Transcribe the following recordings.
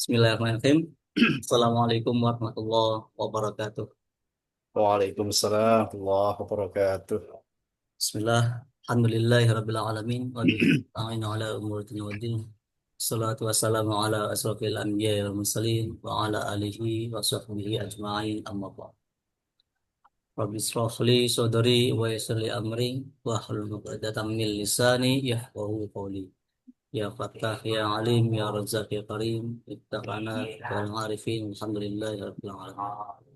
Bismillahirrahmanirrahim. Assalamualaikum warahmatullahi wabarakatuh. Waalaikumsalam warahmatullahi wabarakatuh. Bismillah. Alhamdulillahirabbil alamin wa bihi nasta'inu ala umuri dunya waddin. Salatu wassalamu ala asrofil anbiya'i wal mursalin wa ala alihi wa sahbihi ajma'in amma ba'd. Rabbi israh li sadri wa yassir li amri wa hlul 'uqdatam min lisani yafqahu qawli. Ya Fattah, ya Alim, ya Razzaq, ya Karim, ittaqana wal arifin, alhamdulillahirabbil alamin.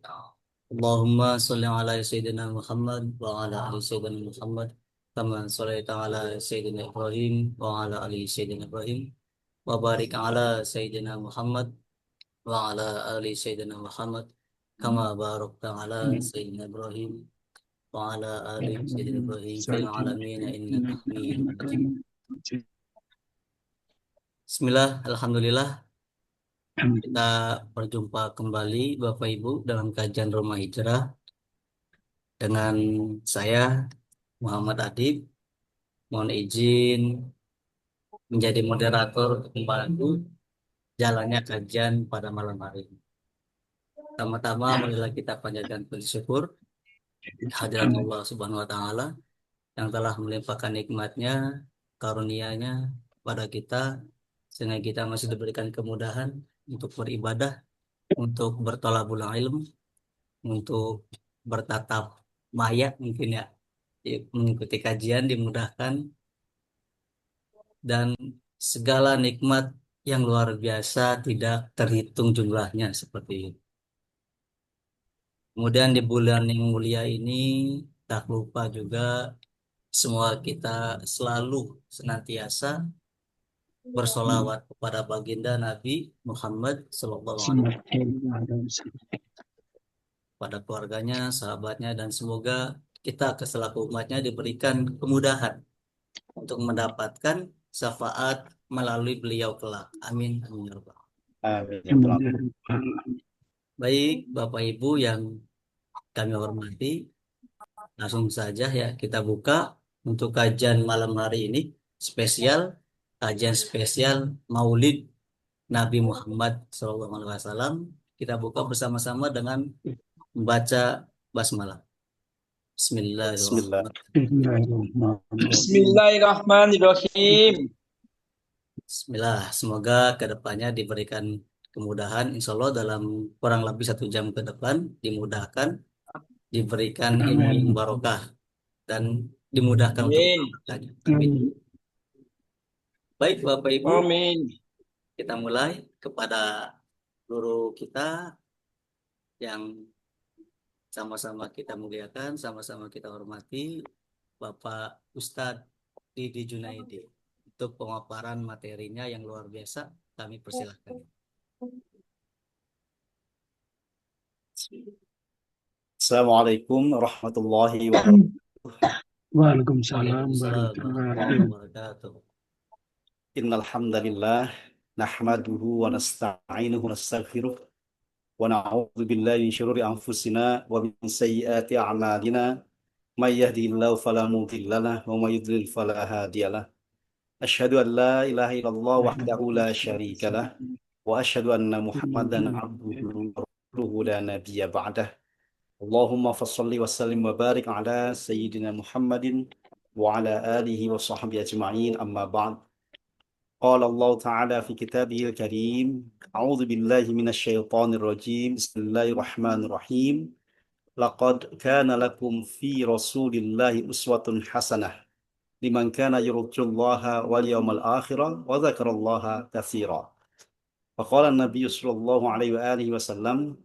Allahumma salli ala Sayyidina Muhammad wa ala ali Sayyidina Muhammad kama sallaita ala Sayyidina Ibrahim wa ala ali Sayyidina Ibrahim wa barik ala Sayyidina Muhammad wa ala ali Sayyidina Muhammad kama barakta ala Sayyidina Ibrahim wa ala ali Sayyidina Ibrahim fil alamin innaka Hamidum Majid. Bismillah, alhamdulillah kita berjumpa kembali Bapak Ibu dalam kajian Rumah Hijrah dengan saya Muhammad Adib. Mohon izin menjadi moderator untuk membantu jalannya kajian pada malam hari ini. Pertama-tama marilah kita panjatkan puji syukur kehadirat Allah Subhanahu wa taala yang telah melimpahkan nikmatnya, karunia-Nya pada kita sehingga kita masih diberikan kemudahan untuk beribadah, untuk bertolabul ilm, untuk bertatap maya mungkin ya, mengikuti kajian dimudahkan dan segala nikmat yang luar biasa tidak terhitung jumlahnya seperti itu. Kemudian di bulan yang mulia ini tak lupa juga semua kita selalu senantiasa bersolawat kepada baginda Nabi Muhammad SAW, pada keluarganya, sahabatnya, dan semoga kita selaku umatnya diberikan kemudahan untuk mendapatkan syafaat melalui beliau kelak. Amin. Amin. Ya Rabbal Alamin. Amin ya Tuhan. Baik, Bapak Ibu yang kami hormati, langsung saja ya kita buka untuk kajian malam hari ini spesial, kajian spesial Maulid Nabi Muhammad SAW. Kita buka bersama-sama dengan membaca basmalah. Bismillah. Bismillahirrahmanirrahim. Bismillahirrahmanirrahim. Bismillah, semoga kedepannya diberikan kemudahan, insya Allah dalam kurang lebih 1 jam ke depan dimudahkan, diberikan ilmu yang barokah dan dimudahkan untuk Amin. melakukannya. Amin. Baik Bapak Ibu, Amin. kita mulai kepada guru kita yang sama-sama kita muliakan, sama-sama kita hormati, Bapak Ustadz Didi Junaidi. Untuk pemaparan materinya yang luar biasa, kami persilahkan. Assalamualaikum warahmatullahi wabarakatuh. Waalaikumsalam Waalaikumsalam warahmatullahi warahmatullahi wabarakatuh. Innal hamdalillah nahmaduhu wa nasta'inuhu wa nastaghfiruh wa na'udzu billahi min syururi anfusina wa min sayyiati a'malina. May yahdihillahu fala mudilla lahu wa may yudlil fala hadiyalah. Asyhadu an la ilaha illallah wahdahu la syarika lah wa asyhadu anna Muhammadan abduhu wa rasuluhu la nabiyya ba'dah. Allahumma fassalli wa sallim wa barik ala Sayyidina Muhammadin wa ala alihi wa sahbihi ajma'in amma ba'd. Qala Allah Ta'ala fi kitabihil karim. A'udzu billahi minasy syaithanir rajim. Bismillahirrahmanirrahim. Laqad kana lakum fi Rasulillahi uswatun hasanah liman kana yarjullaha wal yawmal akhirah wa dzakarallaha katsira. Faqala an-nabiy sallallahu alaihi wa alihi wasallam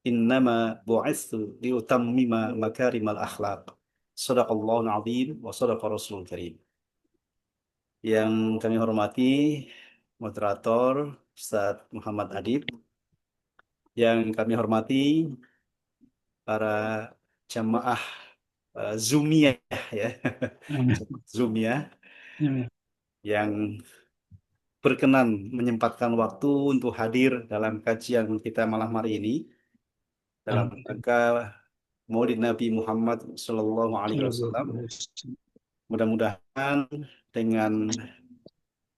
innama bu'itsu liutammima makarimal akhlaq. Shadaqallahul azim wa shadaqa rasulul karim. Yang kami hormati moderator Ustaz Muhammad Adib, yang kami hormati para jamaah Zoomiyah ya. Zoomiyah yang berkenan menyempatkan waktu untuk hadir dalam kajian kita malam hari ini dalam rangka Maulid Nabi Muhammad Sallallahu Alaihi Wasallam. Mudah-mudahan dengan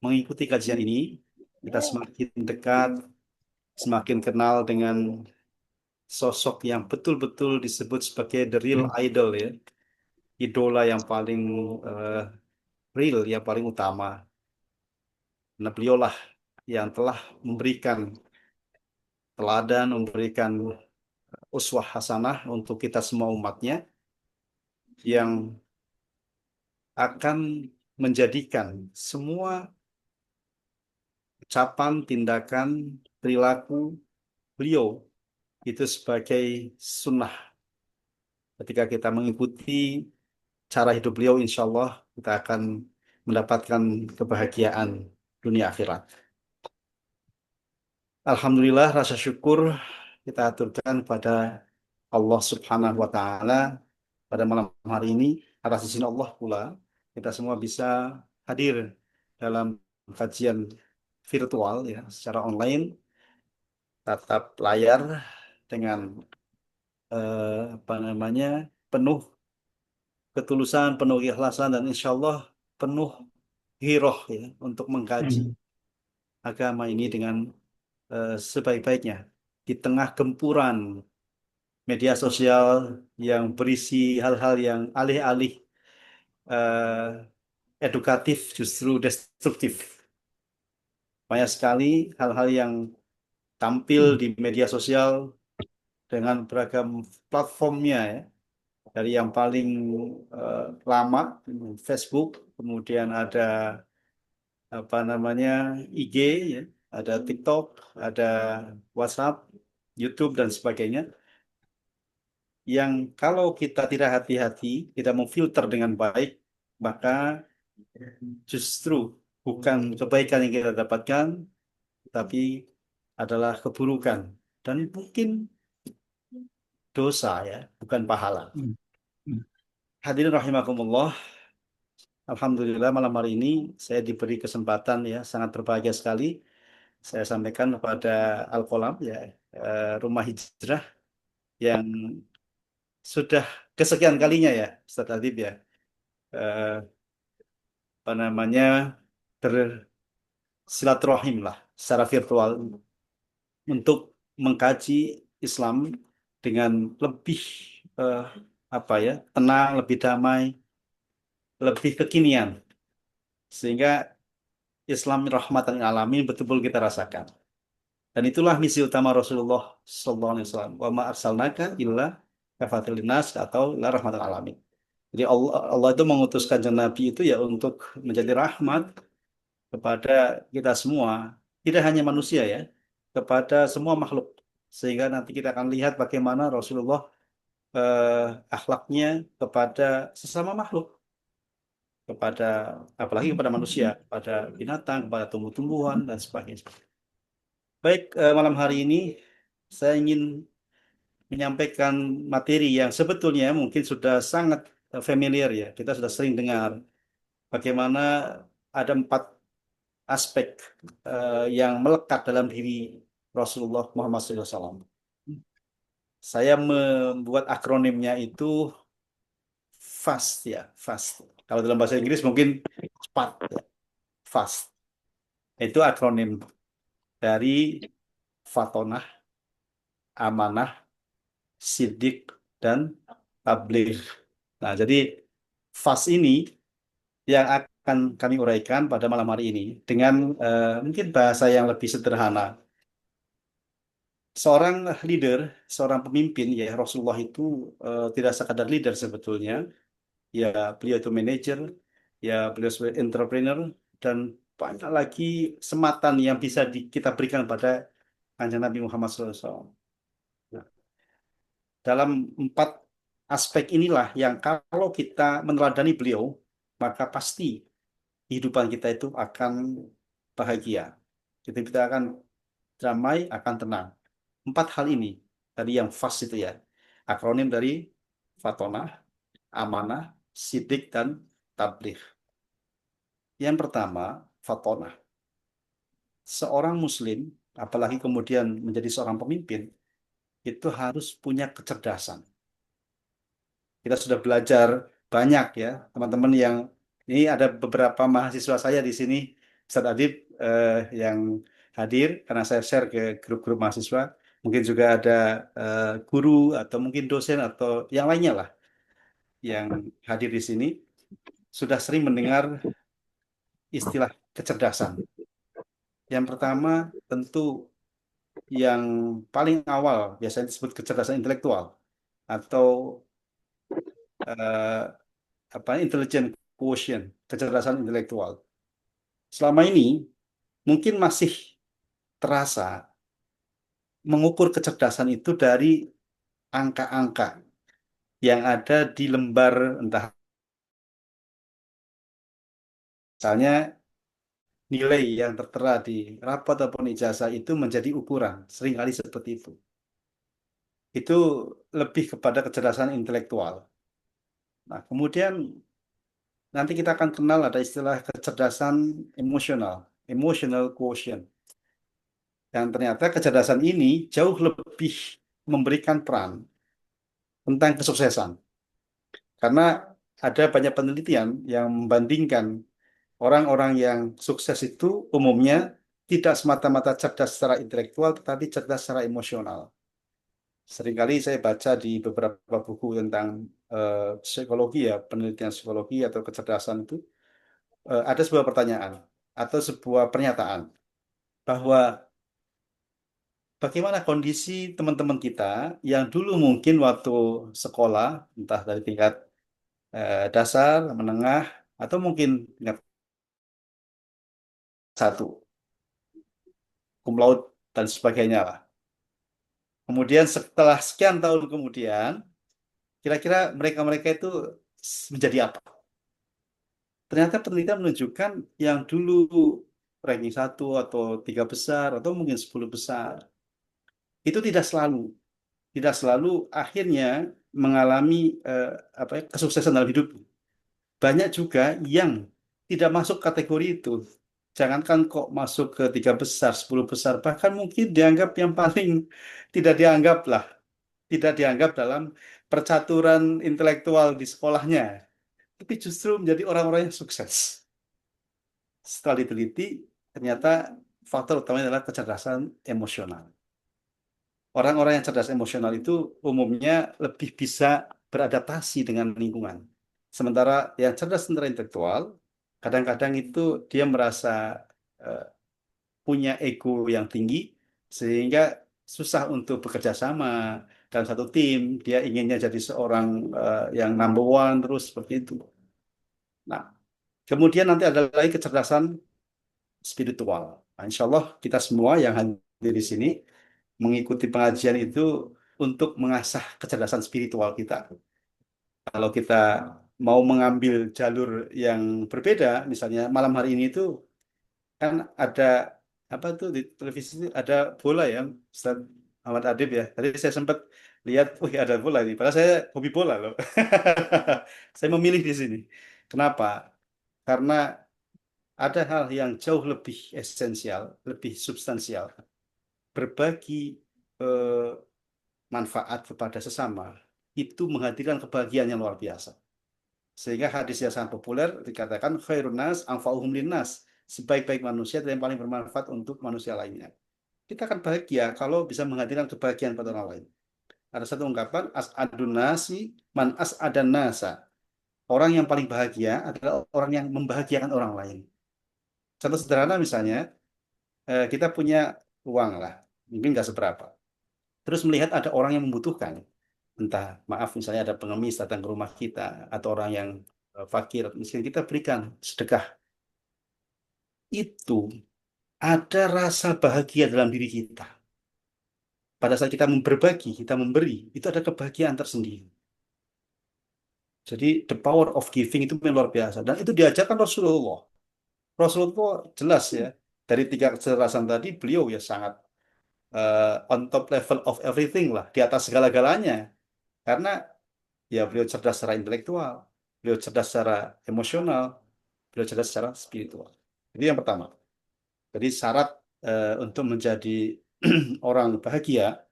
mengikuti kajian ini kita semakin dekat semakin kenal dengan sosok yang betul-betul disebut sebagai the real idol ya, idola yang paling eh, real, yang paling utama. Nah, beliaulah yang telah memberikan teladan, memberikan uswah hasanah untuk kita semua umatnya yang akan menjadikan semua ucapan, tindakan, perilaku beliau itu sebagai sunnah. Ketika kita mengikuti cara hidup beliau, insya Allah kita akan mendapatkan kebahagiaan dunia akhirat. Alhamdulillah, rasa syukur kita aturkan pada Allah Subhanahu wa Ta'ala pada malam hari ini. Atas izin Allah pula, kita semua bisa hadir dalam kajian virtual ya, secara online, tatap layar dengan apa namanya, penuh ketulusan, penuh keikhlasan, dan insya Allah penuh hiroh ya untuk mengkaji agama ini dengan sebaik-baiknya di tengah gempuran media sosial yang berisi hal-hal yang alih-alih edukatif justru destruktif. Banyak sekali hal-hal yang tampil di media sosial dengan beragam platformnya ya. Dari yang paling lama Facebook, kemudian ada apa namanya IG ya, ada TikTok, ada WhatsApp, YouTube dan sebagainya. Yang kalau kita tidak hati-hati, tidak memfilter dengan baik, maka justru bukan kebaikan yang kita dapatkan, tapi adalah keburukan dan mungkin dosa ya, bukan pahala. Hadirin rahimakumullah, Alhamdulillah malam hari ini saya diberi kesempatan ya, sangat berbahagia sekali. Saya sampaikan kepada Al-Qalam ya, Rumah Hijrah yang sudah kesekian kalinya ya, Ustaz Adib ya, eh, apa namanya, bersilaturahim lah secara virtual untuk mengkaji Islam dengan lebih eh, apa ya, tenang, lebih damai, lebih kekinian, sehingga Islam rahmatan lil alamin betul-betul kita rasakan. Dan itulah misi utama Rasulullah sallallahu alaihi wasallam. Wa ma arsalnaka illa kafatil linnas atau illa rahmatan alamin. Jadi Allah itu mengutuskan Nabi itu ya untuk menjadi rahmat kepada kita semua, tidak hanya manusia ya, kepada semua makhluk. Sehingga nanti kita akan lihat bagaimana Rasulullah akhlaknya kepada sesama makhluk, kepada apalagi kepada manusia, kepada binatang, kepada tumbuh-tumbuhan dan sebagainya. Baik, malam hari ini saya ingin menyampaikan materi yang sebetulnya mungkin sudah sangat familiar ya. Kita sudah sering dengar bagaimana ada 4 aspek yang melekat dalam diri Rasulullah Muhammad SAW. Saya membuat akronimnya itu FAST ya, FAST. Kalau dalam bahasa Inggris mungkin cepat ya, FAST. Itu akronim dari Fatonah, Amanah, Sidik, dan Tabligh. Nah, jadi FAST ini yang akan kami uraikan pada malam hari ini dengan mungkin bahasa yang lebih sederhana. Seorang leader, seorang pemimpin, ya Rasulullah itu tidak sekadar leader sebetulnya. Ya, beliau itu manajer, ya beliau sebagai entrepreneur, dan banyak lagi sematan yang bisa kita berikan pada Kanjeng Nabi Muhammad SAW. Nah, dalam 4 aspek inilah yang kalau kita meneladani beliau, maka pasti kehidupan kita itu akan bahagia. Kita akan damai, akan tenang. 4 hal ini, tadi yang FAST itu ya, akronim dari Fatonah, Amanah, Sidik, dan Tabligh. Yang pertama, Fatonah. Seorang Muslim, apalagi kemudian menjadi seorang pemimpin, itu harus punya kecerdasan. Kita sudah belajar banyak ya, teman-teman yang ini ada beberapa mahasiswa saya di sini, Ustaz Adib, yang hadir karena saya share ke grup-grup mahasiswa. Mungkin juga ada guru atau mungkin dosen atau yang lainnya lah yang hadir di sini sudah sering mendengar istilah kecerdasan. Yang pertama tentu yang paling awal biasanya disebut kecerdasan intelektual atau eh, apa intelligent quotient, kecerdasan intelektual. Selama ini mungkin masih terasa mengukur kecerdasan itu dari angka-angka yang ada di lembar entah misalnya nilai yang tertera di rapot ataupun ijazah itu menjadi ukuran. Seringkali seperti itu. Itu lebih kepada kecerdasan intelektual. Nah, kemudian nanti kita akan kenal ada istilah kecerdasan emosional, emotional quotient. Yang ternyata kecerdasan ini jauh lebih memberikan peran tentang kesuksesan. Karena ada banyak penelitian yang membandingkan orang-orang yang sukses itu umumnya tidak semata-mata cerdas secara intelektual, tetapi cerdas secara emosional. Seringkali saya baca di beberapa buku tentang psikologi ya, penelitian psikologi atau kecerdasan itu, ada sebuah pertanyaan atau sebuah pernyataan bahwa bagaimana kondisi teman-teman kita yang dulu mungkin waktu sekolah, entah dari tingkat dasar, menengah, atau mungkin tingkat satu, cum laude, dan sebagainya lah. Kemudian setelah sekian tahun kemudian, kira-kira mereka-mereka itu menjadi apa? Ternyata penelitian menunjukkan yang dulu ranking satu atau tiga besar atau mungkin 10 besar itu tidak selalu akhirnya mengalami apa ya, kesuksesan dalam hidup. Banyak juga yang tidak masuk kategori itu. Jangankan kok masuk ke tiga besar, 10 besar, bahkan mungkin dianggap yang paling tidak dianggap lah, tidak dianggap dalam percaturan intelektual di sekolahnya, tapi justru menjadi orang-orang yang sukses. Setelah diteliti, ternyata faktor utamanya adalah kecerdasan emosional. Orang-orang yang cerdas emosional itu umumnya lebih bisa beradaptasi dengan lingkungan. Sementara yang cerdas secara intelektual, kadang-kadang itu dia merasa eh, punya ego yang tinggi, sehingga susah untuk bekerja sama dalam satu tim. Dia inginnya jadi seorang yang number one terus seperti itu. Nah, kemudian nanti ada lagi kecerdasan spiritual. Nah, insya Allah kita semua yang hadir di sini mengikuti pengajian itu untuk mengasah kecerdasan spiritual kita. Kalau kita mau mengambil jalur yang berbeda, misalnya malam hari ini itu kan ada apa tuh di televisi itu ada bola ya, Ustaz Ahmad Adib ya. Tadi saya sempat lihat, wih ada bola ini. Padahal saya hobi bola loh. Saya memilih di sini. Kenapa? Karena ada hal yang jauh lebih esensial, lebih substansial. Berbagi eh, manfaat kepada sesama itu menghadirkan kebahagiaan yang luar biasa. Sehingga hadis yang sangat populer dikatakan khairun nas anfa'uhum linnas. Sebaik-baik manusia adalah yang paling bermanfaat untuk manusia lainnya. Kita akan bahagia kalau bisa menghadirkan kebahagiaan pada orang lain. Ada satu ungkapan as'adun nasi man as'adan nasa. Orang yang paling bahagia adalah orang yang membahagiakan orang lain. Contoh sederhana misalnya, kita punya uang lah, mungkin nggak seberapa. Terus melihat ada orang yang membutuhkan, entah maaf misalnya ada pengemis datang ke rumah kita atau orang yang fakir miskin kita berikan sedekah, itu ada rasa bahagia dalam diri kita pada saat kita berbagi, kita memberi, itu ada kebahagiaan tersendiri. Jadi the power of giving itu memang luar biasa dan itu diajarkan Rasulullah. Rasulullah jelas ya, dari tiga kecerdasan tadi beliau ya sangat on top level of everything lah, di atas segala-galanya. Karena ya beliau cerdas secara intelektual, beliau cerdas secara emosional, beliau cerdas secara spiritual. Itu yang pertama. Jadi syarat untuk menjadi orang bahagia,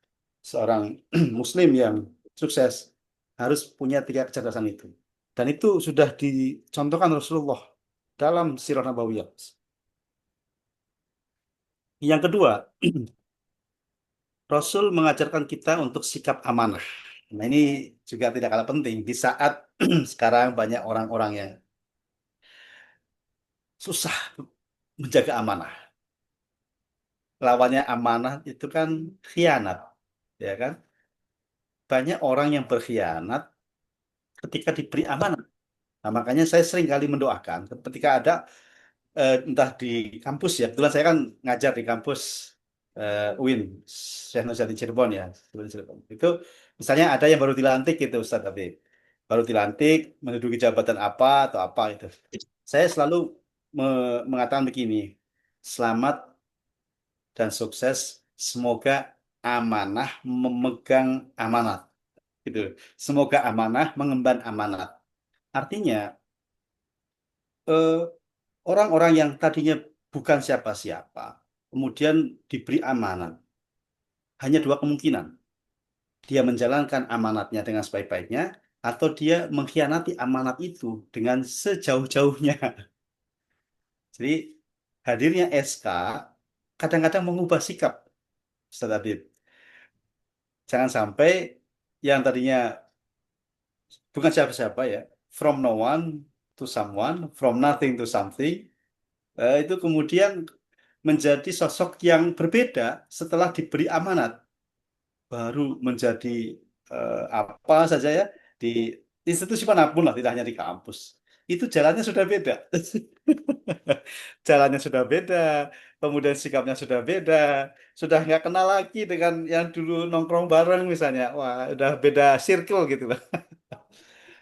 seorang muslim yang sukses harus punya tiga kecerdasan itu. Dan itu sudah dicontohkan Rasulullah dalam Sirah Nabawiyah. Yang kedua, Rasul mengajarkan kita untuk sikap amanah. Nah, ini juga tidak kalah penting di saat sekarang banyak orang-orang yang susah menjaga amanah. Lawannya amanah itu kan khianat, ya kan? Banyak orang yang berkhianat ketika diberi amanah. Nah, makanya saya sering kali mendoakan ketika ada entah di kampus ya, kebetulan saya kan ngajar di kampus UIN, Syekh Nurjati Cirebon ya, Cirebon. Itu misalnya ada yang baru dilantik gitu Ustaz, tapi baru dilantik menduduki jabatan apa atau apa itu. Saya selalu mengatakan begini, selamat dan sukses, semoga amanah memegang amanat gitu. Semoga amanah mengemban amanat. Artinya eh, orang-orang yang tadinya bukan siapa-siapa, kemudian diberi amanat, hanya dua kemungkinan. Dia menjalankan amanatnya dengan sebaik-baiknya, atau dia mengkhianati amanat itu dengan sejauh-jauhnya. Jadi hadirnya SK kadang-kadang mengubah sikap, Ustaz Habib. Jangan sampai yang tadinya bukan siapa-siapa ya, from no one to someone, from nothing to something, itu kemudian menjadi sosok yang berbeda setelah diberi amanat, baru menjadi apa saja ya di institusi manapun lah, tidak hanya di kampus. Itu jalannya sudah beda. Jalannya sudah beda, kemudian sikapnya sudah beda, sudah nggak kenal lagi dengan yang dulu nongkrong bareng misalnya. Wah, udah beda circle gitu lah.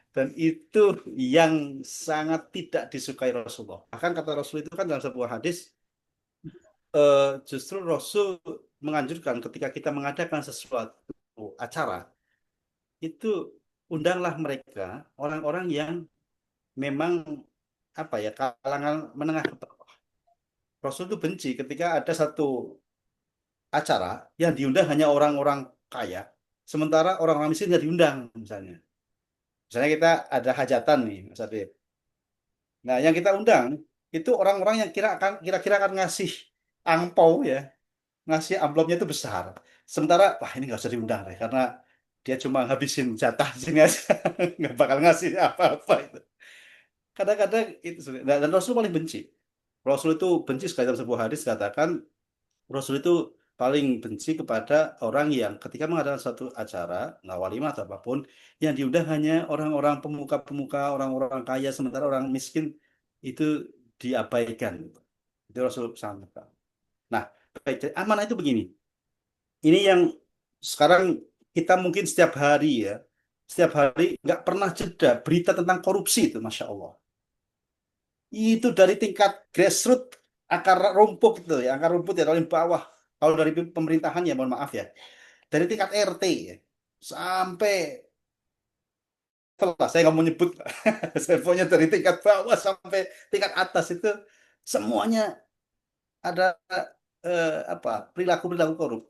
Dan itu yang sangat tidak disukai Rasulullah. Bahkan kata Rasul itu kan dalam sebuah hadis, justru Rasul menganjurkan ketika kita mengadakan sesuatu acara, itu undanglah mereka, orang-orang yang memang apa ya, kalangan menengah ke bawah. Rasul itu benci ketika ada satu acara yang diundang hanya orang-orang kaya, sementara orang-orang miskin tidak diundang misalnya. Misalnya kita ada hajatan nih, Mas Habib. Nah, yang kita undang itu orang-orang yang kira-kira akan ngasih angpau ya, ngasih amplopnya itu besar. Sementara, wah ini nggak usah diundang deh, karena dia cuma habisin jatah di sini aja, nggak bakal ngasih apa-apa itu. Kadang-kadang itu sulit. Dan Rasul paling benci. Rasul itu benci sekali dalam sebuah hadis katakan, Rasul itu paling benci kepada orang yang ketika mengadakan suatu acara, nah walimah atau apapun, yang diundang hanya orang-orang pemuka-pemuka, orang-orang kaya, sementara orang miskin itu diabaikan. Itu Rasul sangat. Nah, baik, jadi amanah itu begini. Ini yang sekarang kita mungkin setiap hari ya, setiap hari nggak pernah jeda berita tentang korupsi itu, Masya Allah. Itu dari tingkat grassroots, akar rumput itu ya, akar rumput ya, paling bawah. Kalau dari pemerintahan ya, mohon maaf ya, dari tingkat RT ya, sampai setelah saya nggak mau nyebut, saya pokoknya dari tingkat bawah sampai tingkat atas itu semuanya ada apa perilaku-perilaku korup.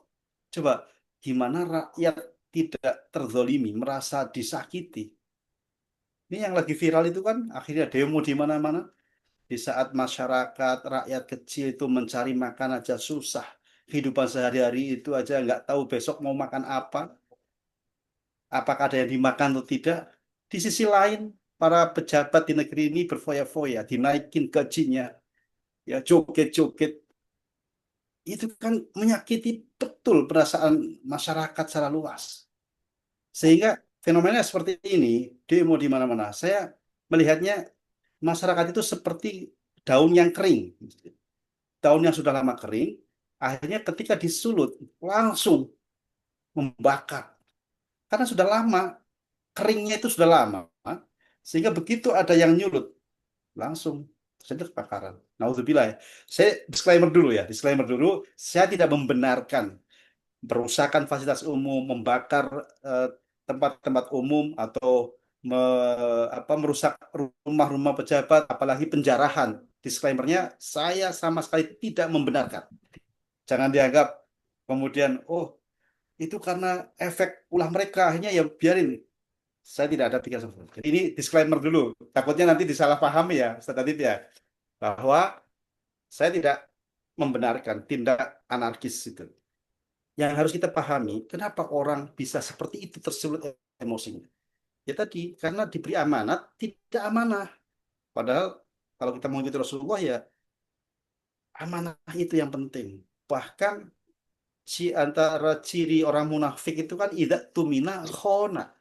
Coba gimana rakyat tidak terzolimi, merasa disakiti. Ini yang lagi viral itu kan akhirnya demo di mana-mana. Di saat masyarakat, rakyat kecil itu mencari makan aja susah. Kehidupan sehari-hari itu aja nggak tahu besok mau makan apa, apakah ada yang dimakan atau tidak. Di sisi lain, para pejabat di negeri ini berfoya-foya, dinaikin gajinya, ya joget-joget. Itu kan menyakiti betul perasaan masyarakat secara luas. Sehingga fenomena seperti ini, demo di mana-mana, saya melihatnya masyarakat itu seperti daun yang kering. Daun yang sudah lama kering, akhirnya ketika disulut, langsung membakar. Karena sudah lama, keringnya itu sudah lama. Sehingga begitu ada yang nyulut, langsung terjadi kebakaran. Naudzubillah ya. Saya disclaimer dulu ya, disclaimer dulu. Saya tidak membenarkan perusakan fasilitas umum, membakar eh, tempat-tempat umum atau merusak rumah-rumah pejabat, apalagi penjarahan. Disclaimernya, saya sama sekali tidak membenarkan. Jangan dianggap kemudian, oh itu karena efek ulah mereka, akhirnya ya biarin. Saya tidak ada pikiran seperti itu. Jadi ini disclaimer dulu. Takutnya nanti disalahpahami ya, Ustaz Adib ya, bahwa saya tidak membenarkan tindak anarkis itu. Yang harus kita pahami, kenapa orang bisa seperti itu tersulut emosinya. Ya tadi, karena diberi amanat, tidak amanah. Padahal kalau kita mengikuti Rasulullah ya amanah itu yang penting. Bahkan antara ciri orang munafik itu kan idza tumina khona.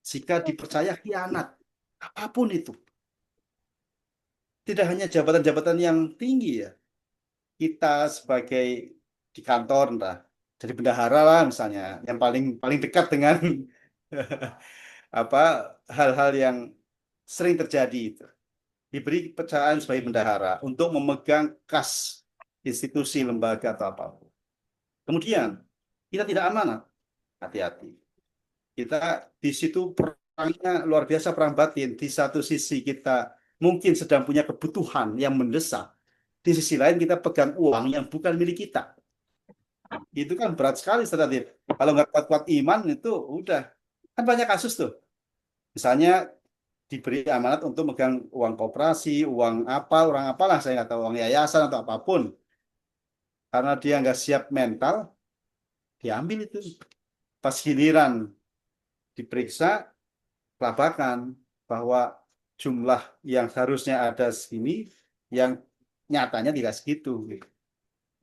Jika dipercaya khianat. Apapun itu. Tidak hanya jabatan-jabatan yang tinggi ya. Kita sebagai di kantor entah jadi bendahara lah misalnya yang paling paling dekat dengan apa hal-hal yang sering terjadi itu. Diberi kepercayaan sebagai bendahara untuk memegang kas institusi lembaga atau apapun. Kemudian kita tidak amanah, hati-hati. Kita di situ perangnya luar biasa, perang batin. Di satu sisi kita mungkin sedang punya kebutuhan yang mendesak. Di sisi lain kita pegang uang yang bukan milik kita. Itu kan berat sekali, Ustaz Adib. Kalau nggak kuat-kuat iman itu udah. Kan banyak kasus tuh. Misalnya diberi amanat untuk megang uang koperasi, uang apa, orang apalah, saya nggak tahu, uang yayasan atau apapun. Karena dia nggak siap mental, diambil itu. Pas giliran diperiksa, kelabakan bahwa jumlah yang seharusnya ada segini, yang nyatanya tidak segitu.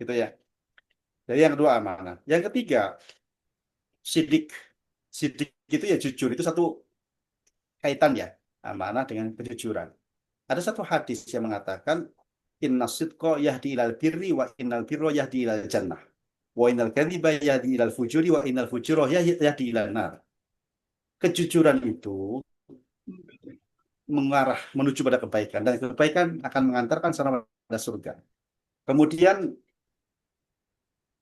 Gitu ya. Jadi yang kedua amanah. Yang ketiga, sidik. Sidik itu ya jujur. Itu satu kaitan ya, amanah dengan kejujuran. Ada satu hadis yang mengatakan, inna sidqa yahdi ilal birri wa innal birra yahdi ilal jannah. Wa innal kadhiba yahdi ilal fujuri wa innal fujura yahdi ilal nar. Kejujuran itu mengarah menuju pada kebaikan dan kebaikan akan mengantarkan sana pada surga. Kemudian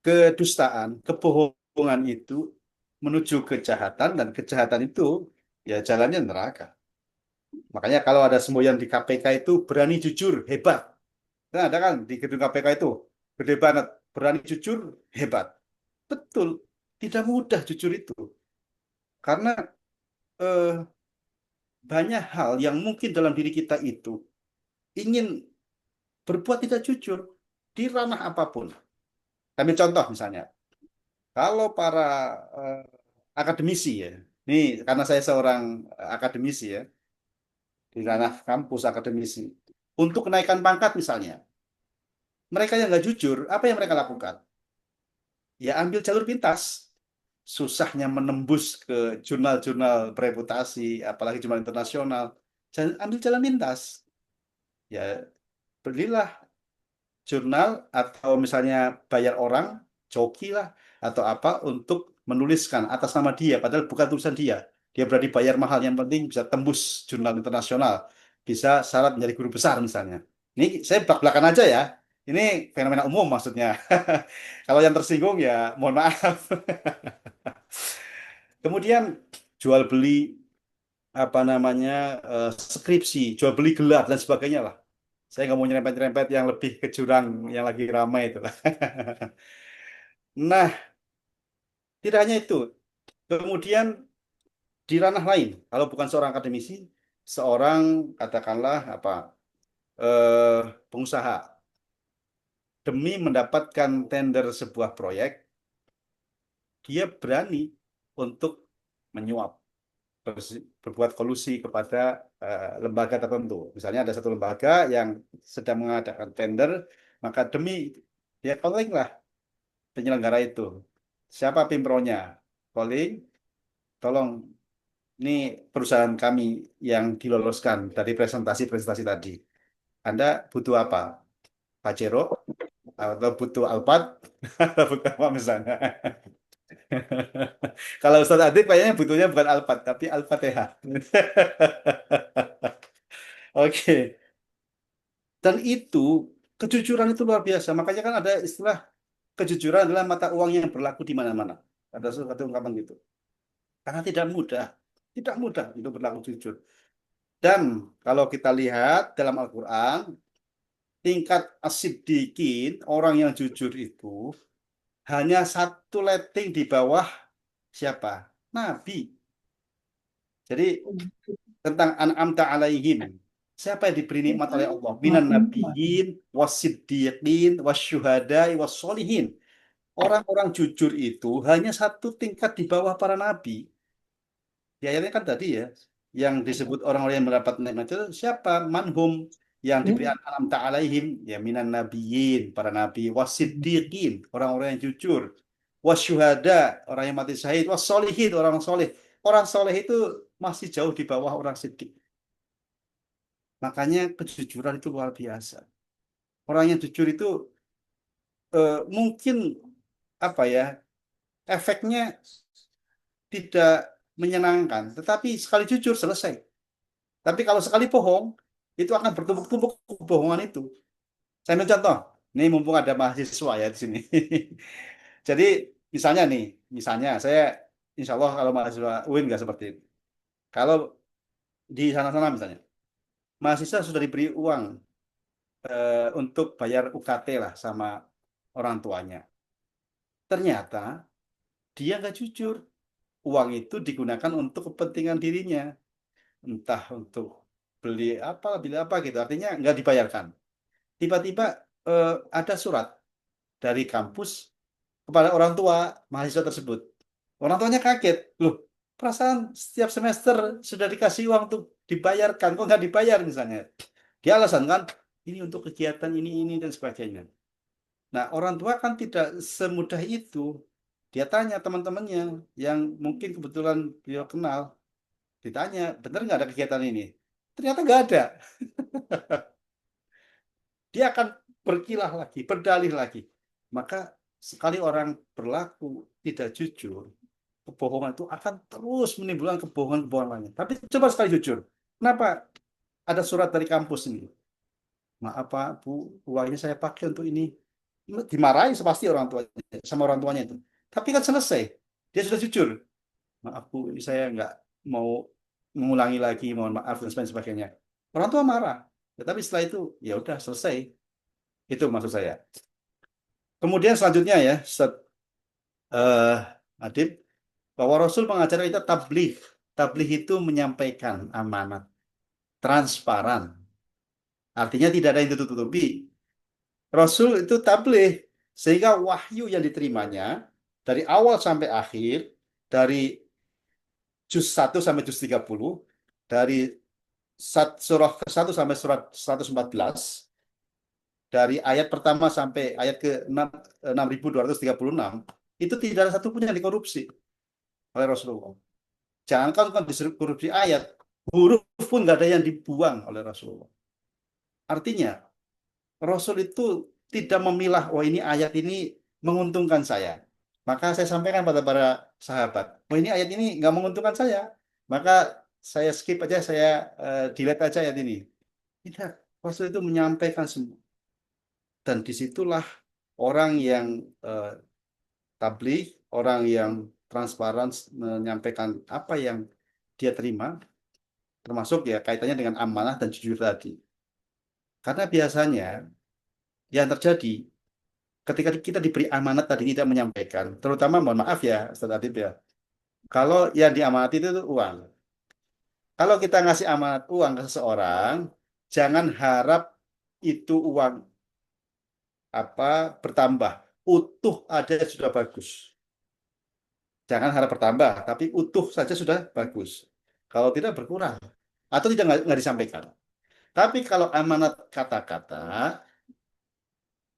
kedustaan, kebohongan itu menuju kejahatan dan kejahatan itu ya jalannya neraka. Makanya kalau ada semboyan di KPK itu berani jujur, hebat. Nah, ada kan di gedung KPK itu gede banget, berani jujur, hebat. Betul, tidak mudah jujur itu. Karena eh, banyak hal yang mungkin dalam diri kita itu ingin berbuat tidak jujur di ranah apapun. Ambil contoh misalnya, kalau para eh, akademisi ya, nih karena saya seorang akademisi ya, di ranah kampus akademisi, untuk kenaikan pangkat misalnya, mereka yang nggak jujur, apa yang mereka lakukan? Ya ambil jalur pintas. Susahnya menembus ke jurnal-jurnal bereputasi, apalagi jurnal internasional, ambil jalan pintas. Ya belilah jurnal atau misalnya bayar orang, joki lah, atau apa untuk menuliskan atas nama dia, padahal bukan tulisan dia. Dia berani bayar mahal, yang penting bisa tembus jurnal internasional, bisa syarat menjadi guru besar misalnya. Ini saya belak-belakan aja ya. Ini fenomena umum maksudnya. Kalau yang tersinggung ya mohon maaf. Kemudian jual beli apa namanya skripsi, jual beli gelar dan sebagainya lah. Saya nggak mau nyerempet-nyerempet yang lebih ke jurang yang lagi ramai itu lah. Nah, tidak hanya itu. Kemudian di ranah lain, kalau bukan seorang akademisi, seorang katakanlah apa eh, pengusaha demi mendapatkan tender sebuah proyek, dia berani untuk menyuap, berbuat kolusi kepada lembaga tertentu. Misalnya ada satu lembaga yang sedang mengadakan tender, maka demi dia calling lah penyelenggara itu. Siapa pimpronya? Calling, tolong ini perusahaan kami yang diloloskan dari presentasi-presentasi tadi. Anda butuh apa? Pajero atau butuh Alphard atau butuh apa misalnya? Kalau Ustadz Adit kayaknya butuhnya bukan Alphard tapi Al-Fatihah. Oke. Dan itu kejujuran itu luar biasa. Makanya kan ada istilah kejujuran adalah mata uang yang berlaku di mana-mana. Ada suatu ungkapan gitu. Karena tidak mudah untuk berlaku jujur. Dan kalau kita lihat dalam Al-Quran, tingkat as-siddiqin, orang yang jujur itu, hanya satu letting di bawah siapa? Nabi. Jadi tentang an'amta alaihim. Siapa yang diberi nikmat oleh Allah? Minan nabiyyin, wasiddiqin, wasyuhada'i, wassolihin. Orang-orang jujur itu hanya satu tingkat di bawah para nabi. Di ayatnya kan tadi ya, yang disebut orang-orang yang mendapat nikmat itu siapa? Manhum yang diberi an'am ta'alaihim, ya minan nabiyyin, para nabi, wasiddiqin, orang-orang yang jujur, wasyuhada, orang yang mati syahid, wassolihin, orang soleh. Orang soleh itu masih jauh di bawah orang siddiq. Makanya kejujuran itu luar biasa. Orang yang jujur itu mungkin apa ya, efeknya tidak menyenangkan, tetapi sekali jujur selesai. Tapi kalau sekali bohong, itu akan bertumpuk-tumpuk kebohongan itu. Saya ambil contoh, ini mumpung ada mahasiswa ya di sini. Jadi misalnya saya insya Allah kalau mahasiswa UIN nggak seperti itu. Kalau di sana-sana misalnya, mahasiswa sudah diberi uang untuk bayar UKT lah sama orang tuanya. Ternyata dia nggak jujur. Uang itu digunakan untuk kepentingan dirinya. Entah untuk beli apa, beli apa gitu. Artinya nggak dibayarkan. Tiba-tiba ada surat dari kampus kepada orang tua mahasiswa tersebut. Orang tuanya kaget. Loh, perasaan setiap semester sudah dikasih uang untuk dibayarkan. Kok nggak dibayar misalnya? Dia alasan kan, ini untuk kegiatan ini, dan sebagainya. Nah, orang tua kan tidak semudah itu. Dia tanya teman-temannya yang mungkin kebetulan beliau kenal. Ditanya, benar nggak ada kegiatan ini? Ternyata nggak ada. Dia akan berkilah lagi, berdalih lagi. Maka sekali orang berlaku tidak jujur, kebohongan itu akan terus menimbulkan kebohongan-kebohongan lainnya. Tapi coba sekali jujur. Kenapa ada surat dari kampus ini? Maaf Pak, Bu, uangnya saya pakai untuk ini. Dimarahi pasti orang tuanya, sama orang tuanya itu. Tapi kan selesai. Dia sudah jujur. Maaf Bu, ini saya nggak mau mengulangi lagi, mohon maaf dan sebagainya. Orang tua marah. Tetapi setelah itu, ya udah selesai. Itu maksud saya. Kemudian selanjutnya ya, eh, Adib, bahwa Rasul mengajar kita tabligh. Tabligh itu menyampaikan amanat, transparan. Artinya tidak ada yang ditutup-tutupi. Rasul itu tabligh, sehingga wahyu yang diterimanya dari awal sampai akhir, dari juz 1 sampai juz 30, dari surah ke 1 sampai surat 114, dari ayat pertama sampai ayat ke 6.236, itu tidak ada satupun yang dikorupsi oleh Rasulullah. Jangankan kan disuruh korupsi ayat, huruf pun nggak ada yang dibuang oleh Rasulullah. Artinya, Rasul itu tidak memilah, oh ini ayat ini menguntungkan saya. Maka saya sampaikan pada para sahabat, oh ini ayat ini nggak menguntungkan saya. Maka saya skip aja, saya delete aja ayat ini. Tidak, Rasul itu menyampaikan semua. Dan disitulah orang yang tabligh, orang yang transparan menyampaikan apa yang dia terima, termasuk ya kaitannya dengan amanah dan jujur tadi. Karena biasanya yang terjadi ketika kita diberi amanat tadi tidak menyampaikan, terutama mohon maaf ya Ustaz Adib ya, kalau yang diamanati itu uang. Kalau kita ngasih amanat uang ke seseorang, jangan harap itu uang apa bertambah. Utuh ada sudah bagus. Jangan harap bertambah, tapi utuh saja sudah bagus. Kalau tidak berkurang atau tidak nggak disampaikan. Tapi kalau amanat kata-kata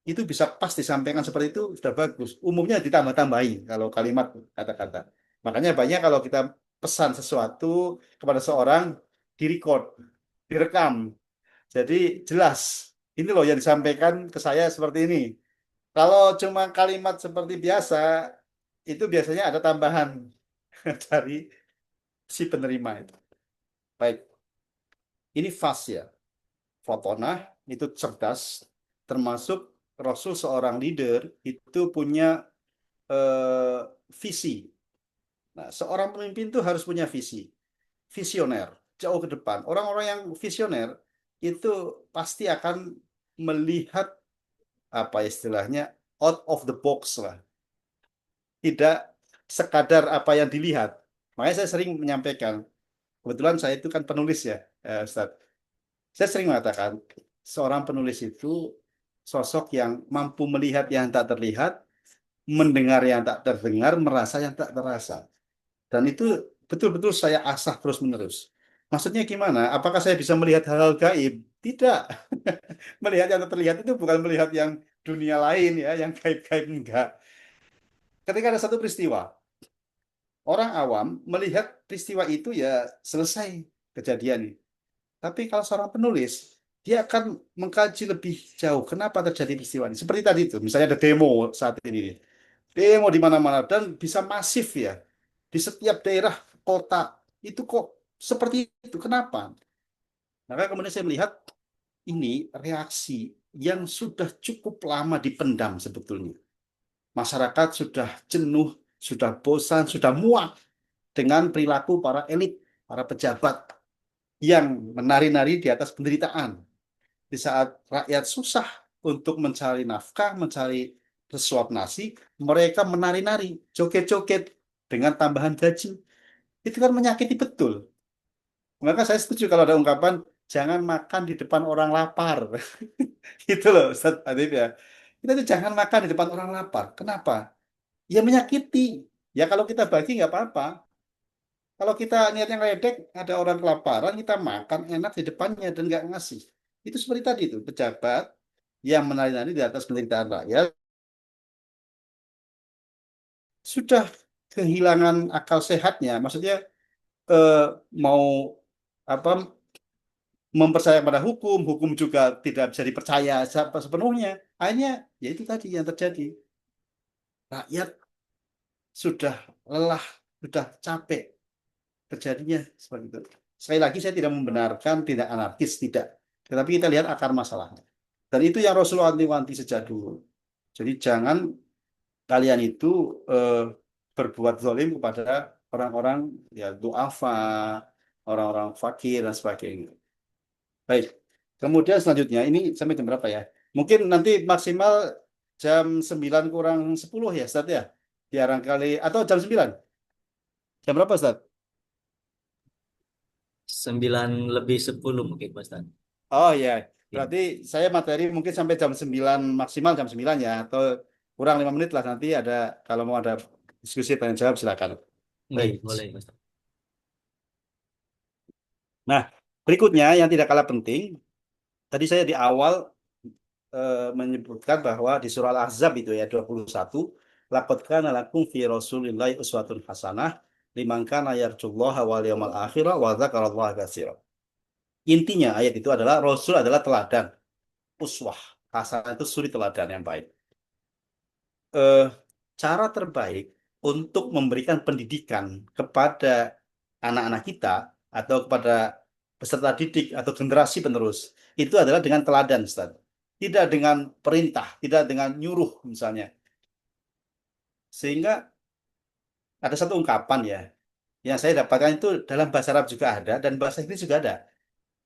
itu bisa pas disampaikan seperti itu sudah bagus. Umumnya ditambah-tambahin kalau kalimat kata-kata. Makanya banyak kalau kita pesan sesuatu kepada seorang direcord, direkam. Jadi jelas ini loh yang disampaikan ke saya seperti ini. Kalau cuma kalimat seperti biasa itu biasanya ada tambahan dari si penerima itu. Baik, ini fasya. Fotonah itu cerdas, termasuk Rasul seorang leader itu punya eh, visi. Nah, seorang pemimpin itu harus punya visi, visioner, jauh ke depan. Orang-orang yang visioner itu pasti akan melihat apa istilahnya out of the box lah, tidak sekadar apa yang dilihat. Makanya saya sering menyampaikan, kebetulan saya itu kan penulis ya, Ustaz. Saya sering mengatakan, seorang penulis itu sosok yang mampu melihat yang tak terlihat, mendengar yang tak terdengar, merasa yang tak terasa. Dan itu betul-betul saya asah terus-menerus. Maksudnya gimana? Apakah saya bisa melihat hal-hal gaib? Tidak. Melihat yang tak terlihat itu bukan melihat yang dunia lain ya, yang gaib-gaib enggak. Ketika ada satu peristiwa, orang awam melihat peristiwa itu ya selesai kejadian. Tapi kalau seorang penulis, dia akan mengkaji lebih jauh kenapa terjadi peristiwa ini. Seperti tadi itu, misalnya ada demo saat ini. Demo di mana-mana dan bisa masif ya. Di setiap daerah kota itu kok seperti itu. Kenapa? Maka kemudian saya melihat ini reaksi yang sudah cukup lama dipendam sebetulnya. Masyarakat sudah jenuh, sudah bosan, sudah muak dengan perilaku para elit, para pejabat yang menari-nari di atas penderitaan. Di saat rakyat susah untuk mencari nafkah, mencari sesuap nasi, mereka menari-nari, joget-joget dengan tambahan gaji. Itu kan menyakiti betul. Maka saya setuju kalau ada ungkapan, jangan makan di depan orang lapar. Gitu loh, Ustaz Adib ya. Kita tuh jangan makan di depan orang lapar. Kenapa? Ya menyakiti. Ya kalau kita bagi nggak apa-apa. Kalau kita niatnya ngeledek, ada orang kelaparan, kita makan enak di depannya dan nggak ngasih. Itu seperti tadi itu, pejabat yang menari-nari di atas penderitaan rakyat sudah kehilangan akal sehatnya. Maksudnya eh, mau apa mempercayai pada hukum, hukum juga tidak bisa dipercaya sepenuhnya. Akhirnya ya itu tadi yang terjadi. Rakyat sudah lelah, sudah capek terjadinya seperti itu. Sekali lagi saya tidak membenarkan tidak anarkis, tidak. Tetapi kita lihat akar masalahnya. Dan itu yang Rasulullah wanti sejak dulu. Jadi jangan kalian itu eh, berbuat zalim kepada orang-orang ya duafa, orang-orang fakir dan sebagainya. Baik. Kemudian selanjutnya ini sampai jam berapa ya? Mungkin nanti maksimal jam 9 kurang 10 ya, Ustaz ya. Biar kali atau jam 9. Jam berapa, Ustaz? 9 lebih 10 mungkin Mas Tan. Oh ya, Ya. berarti saya materi mungkin sampai jam 9 maksimal jam 9 ya atau kurang 5 menit lah nanti ada kalau mau ada diskusi tanya jawab silakan. Baik. Nggih, boleh Mas Tan. Nah, berikutnya yang tidak kalah penting, tadi saya di awal menyebutkan bahwa di surah Al-Ahzab itu ya 21, laqad kana lakum fi Rasulillahi uswatun hasanah liman kana yarjullaha wal yawmal akhir wa dzakarallaha katsiran. Intinya ayat itu adalah Rasul adalah teladan, uswah. Hasanah itu suri teladan yang baik. eh, Cara terbaik untuk memberikan pendidikan kepada anak-anak kita atau kepada peserta didik atau generasi penerus itu adalah dengan teladan, Ustaz. Tidak dengan perintah, tidak dengan nyuruh misalnya. Sehingga ada satu ungkapan ya yang saya dapatkan itu dalam bahasa Arab juga ada dan bahasa Inggris juga ada.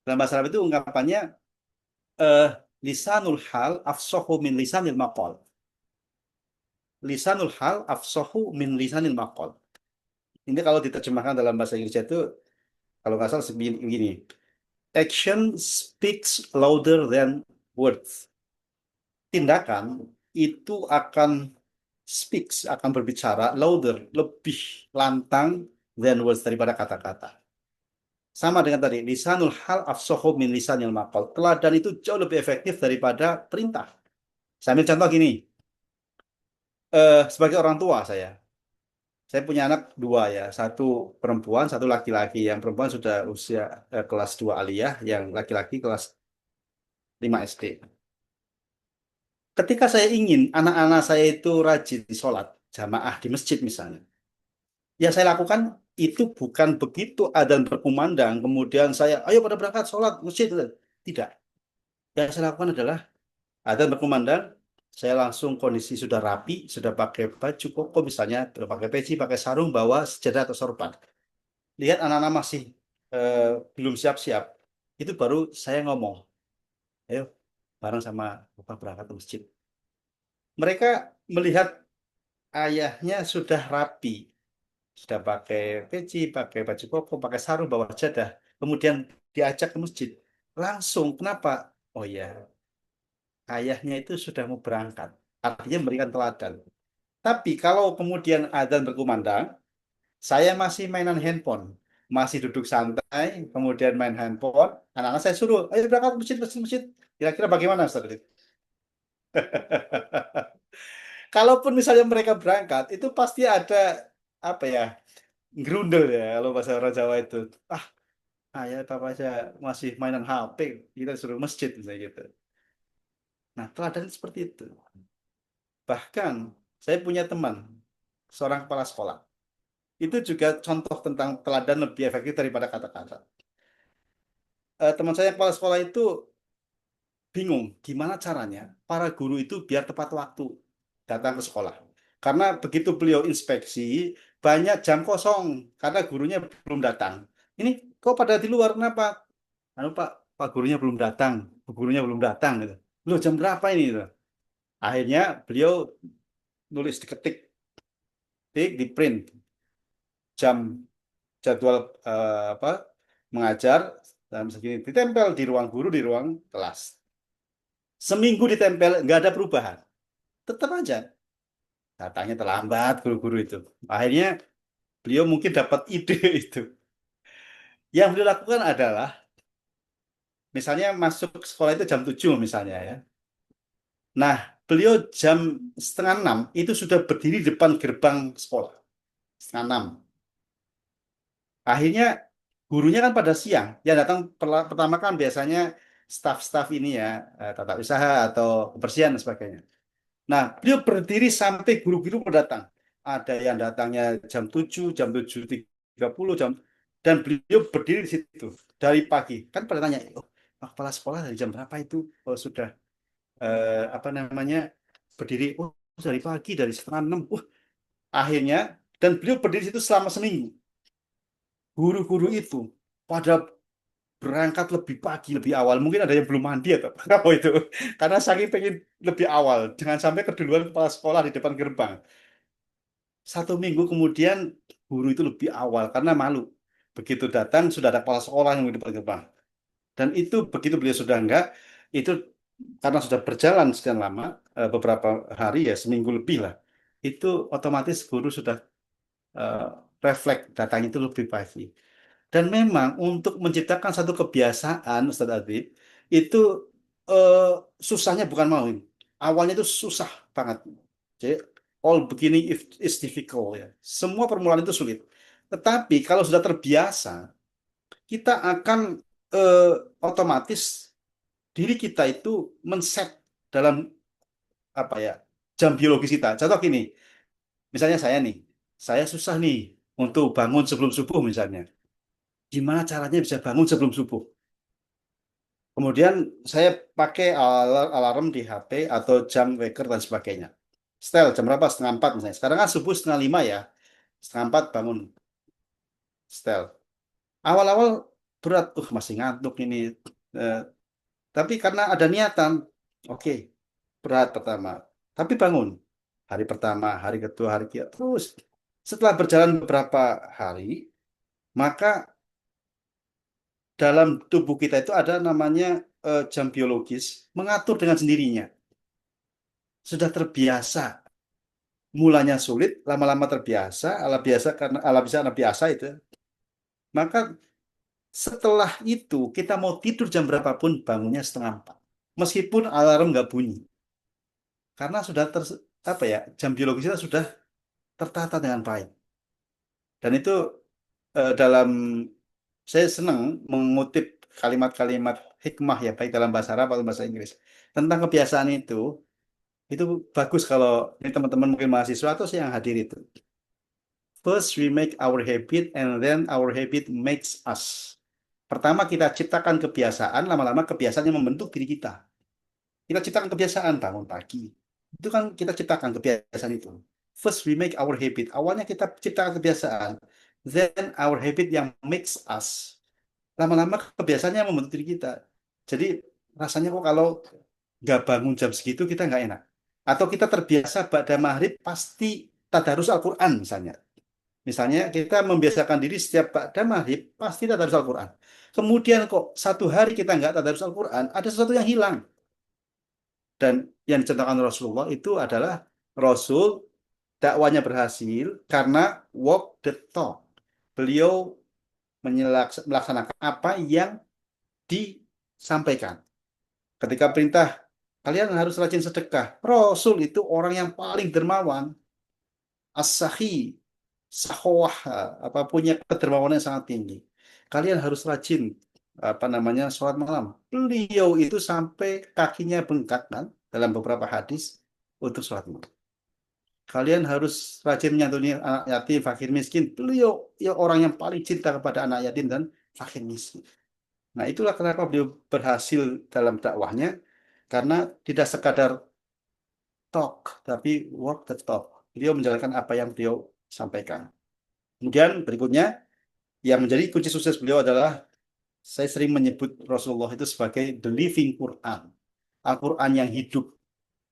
Dalam bahasa Arab itu ungkapannya eh, lisanul hal afsahu min lisanil maqal. Lisanul hal afsahu min lisanil maqal. Ini kalau diterjemahkan dalam bahasa Inggris itu, kalau nggak salah begini, action speaks louder than words. Tindakan itu akan speaks, akan berbicara louder, lebih lantang than words daripada kata-kata. Sama dengan tadi, lisanul hal afsahu min lisanil maqal. Teladan itu jauh lebih efektif daripada perintah. Saya ambil contoh gini, sebagai orang tua saya punya anak dua ya, satu perempuan, satu laki-laki. Yang perempuan sudah usia kelas 2 aliyah, yang laki-laki kelas 5 SD. Ketika saya ingin anak-anak saya itu rajin di sholat, jamaah di masjid misalnya, yang saya lakukan itu bukan begitu adzan berkumandang, kemudian saya, ayo pada berangkat sholat masjid. Tidak. Yang saya lakukan adalah adzan berkumandang, saya langsung kondisi sudah rapi, sudah pakai baju koko misalnya, pakai peci, pakai sarung, bawa sejadah atau sorban. Lihat anak-anak masih eh, belum siap-siap, itu baru saya ngomong, ayo bareng sama bapak berangkat ke masjid. Mereka melihat ayahnya sudah rapi, sudah pakai peci, pakai baju koko, pakai sarung, bawa jadah, kemudian diajak ke masjid. langsung. Kenapa? Oh ya, ayahnya itu sudah mau berangkat. Artinya memberikan teladan. Tapi kalau kemudian adzan berkumandang, saya masih mainan handphone. Masih duduk santai, kemudian main handphone. Anak-anak saya suruh, ayo berangkat ke masjid, masjid, masjid. Kira-kira bagaimana, Ustaz? Kalaupun misalnya mereka berangkat, itu pasti ada apa ya, gerundel ya kalau bahasa orang Jawa itu. Ah, ayah papa aja masih mainan HP, kita suruh masjid misalnya gitu. Nah, teladan seperti itu. Bahkan saya punya teman, seorang kepala sekolah. Itu juga contoh tentang teladan lebih efektif daripada kata-kata. Teman saya yang kepala sekolah itu bingung gimana caranya para guru itu biar tepat waktu datang ke sekolah. Karena begitu beliau inspeksi, banyak jam kosong karena gurunya belum datang. Ini kok pada di luar kenapa? Anu Pak, Pak gurunya belum datang, Bu gurunya belum datang gitu. Loh jam berapa ini gitu. Akhirnya beliau nulis diketik, di print jam jadwal apa mengajar dalam segini ditempel di ruang guru di ruang kelas. Seminggu ditempel nggak ada perubahan, tetap aja datangnya terlambat guru-guru itu. Akhirnya beliau mungkin dapat ide itu. Yang beliau lakukan adalah misalnya masuk sekolah itu jam 7 misalnya ya. Nah, beliau jam setengah 6 itu sudah berdiri di depan gerbang sekolah. Setengah 6. Akhirnya gurunya kan pada siang. Yang datang pertama kan biasanya staf-staf ini ya, tata usaha atau kebersihan dan sebagainya. Nah, beliau berdiri sampai guru-guru datang. Ada yang datangnya jam 7, jam 7:30, dan beliau berdiri di situ dari pagi. Kan pada tanya, oh, Pak kepala sekolah dari jam berapa itu? Oh, sudah apa namanya berdiri. Oh, dari pagi dari setengah 6. Akhirnya dan beliau berdiri di situ selama seminggu. Guru-guru itu pada berangkat lebih pagi, lebih awal. Mungkin ada yang belum mandi atau apa itu. Karena saking pengen lebih awal. Jangan sampai keduluan kepala sekolah di depan gerbang. 1 minggu kemudian guru itu lebih awal karena malu. Begitu datang sudah ada kepala sekolah yang di depan gerbang. Dan itu begitu beliau sudah enggak, itu karena sudah berjalan sekian lama, beberapa hari ya, seminggu lebih lah. Itu otomatis guru sudah eh, refleks datang itu lebih pagi. Dan memang untuk menciptakan satu kebiasaan, Ustadz Adib, itu eh, susahnya bukan main. Awalnya itu susah banget. Jadi, all beginning is difficult ya. Semua permulaan itu sulit. Tetapi kalau sudah terbiasa, kita akan eh, otomatis diri kita itu men-set dalam apa ya jam biologis kita. Contoh gini, misalnya saya nih, saya susah nih untuk bangun sebelum subuh misalnya. Gimana caranya bisa bangun sebelum subuh? Kemudian saya pakai alarm di HP atau jam waker dan sebagainya. Setel jam berapa? Setengah 4 misalnya. Sekarang kan subuh setengah 5 ya. Setengah 4 bangun. Setel. Awal-awal berat. Masih ngantuk ini. Eh, tapi karena ada niatan. Oke, berat pertama. Tapi bangun. Hari pertama, hari kedua, hari ketiga. Terus setelah berjalan beberapa hari, maka dalam tubuh kita itu ada namanya jam biologis mengatur dengan sendirinya. Sudah terbiasa. Mulanya sulit, lama-lama terbiasa, ala biasa karena ala bisa ala biasa itu. Maka setelah itu kita mau tidur jam berapapun bangunnya setengah 4. Meskipun alarm nggak bunyi. Karena sudah apa ya, jam biologis kita sudah tertata dengan baik. Dan itu dalam saya senang mengutip kalimat-kalimat hikmah ya baik dalam bahasa Arab atau bahasa Inggris tentang kebiasaan itu bagus kalau ini teman-teman mungkin mahasiswa atau saya yang hadir itu. First we make our habit and then our habit makes us. Pertama kita ciptakan kebiasaan, lama-lama kebiasaan yang membentuk diri kita. Kita ciptakan kebiasaan bangun pagi. Itu kan kita ciptakan kebiasaan itu. First we make our habit. Awalnya kita ciptakan kebiasaan. Then our habit yang makes us. Lama-lama kebiasaannya yang membentuk diri kita. Jadi rasanya kok kalau nggak bangun jam segitu kita nggak enak. Atau kita terbiasa pada maghrib pasti tadarus Al-Quran misalnya. Misalnya kita membiasakan diri setiap ba'da maghrib pasti tadarus Al-Quran. Kemudian kok satu hari kita nggak tadarus Al-Quran, ada sesuatu yang hilang. Dan yang dicontohkan Rasulullah itu adalah Rasul dakwanya berhasil karena walk the talk. Beliau melaksanakan apa yang disampaikan. Ketika perintah, kalian harus rajin sedekah. Rasul itu orang yang paling dermawan, as-sahi, sahwah, apa punya kedermawanan yang sangat tinggi. Kalian harus rajin apa namanya sholat malam. Beliau itu sampai kakinya bengkak kan dalam beberapa hadis untuk sholat malam. Kalian harus rajin menyantuni anak yatim, fakir miskin. Beliau ya orang yang paling cinta kepada anak yatim dan fakir miskin. Nah, itulah kenapa beliau berhasil dalam dakwahnya karena tidak sekadar talk, tapi walk the talk. Beliau menjalankan apa yang beliau sampaikan. Kemudian berikutnya, yang menjadi kunci sukses beliau adalah saya sering menyebut Rasulullah itu sebagai the living Quran. Al-Quran yang hidup.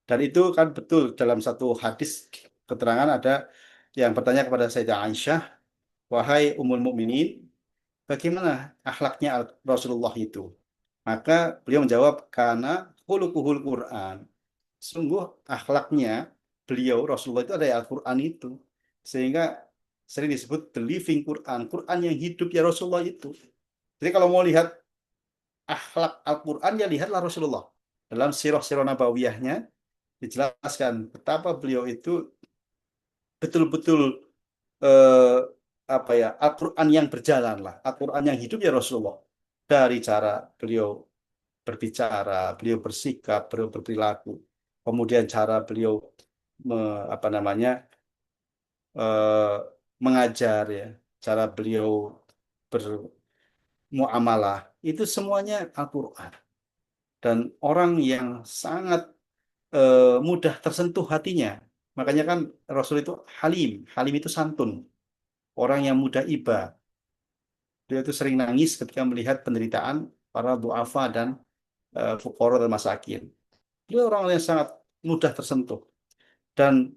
Dan itu kan betul dalam satu hadis keterangan ada yang bertanya kepada Sayyidah Aisyah, wahai Ummul Mukminin, bagaimana akhlaknya Rasulullah itu? Maka beliau menjawab, karena khuluquhul Quran. Sungguh akhlaknya beliau Rasulullah itu ada di Al-Quran itu. Sehingga sering disebut the living Quran. Quran yang hidup ya Rasulullah itu. Jadi kalau mau lihat akhlak Al-Quran ya lihatlah Rasulullah. Dalam sirah-sirah nabawiyahnya dijelaskan betapa beliau itu betul-betul eh, apa ya Al-Quran yang berjalan lah. Al-Quran yang hidup ya Rasulullah. Dari cara beliau berbicara, beliau bersikap, beliau berperilaku, kemudian cara beliau apa namanya eh, mengajar ya, cara beliau bermuamalah itu semuanya Al-Quran dan orang yang sangat mudah tersentuh hatinya. Makanya kan Rasul itu Halim, Halim itu santun, orang yang mudah iba. Dia itu sering nangis ketika melihat penderitaan para duafa dan fuqara dan masakin. Dia orang yang sangat mudah tersentuh. Dan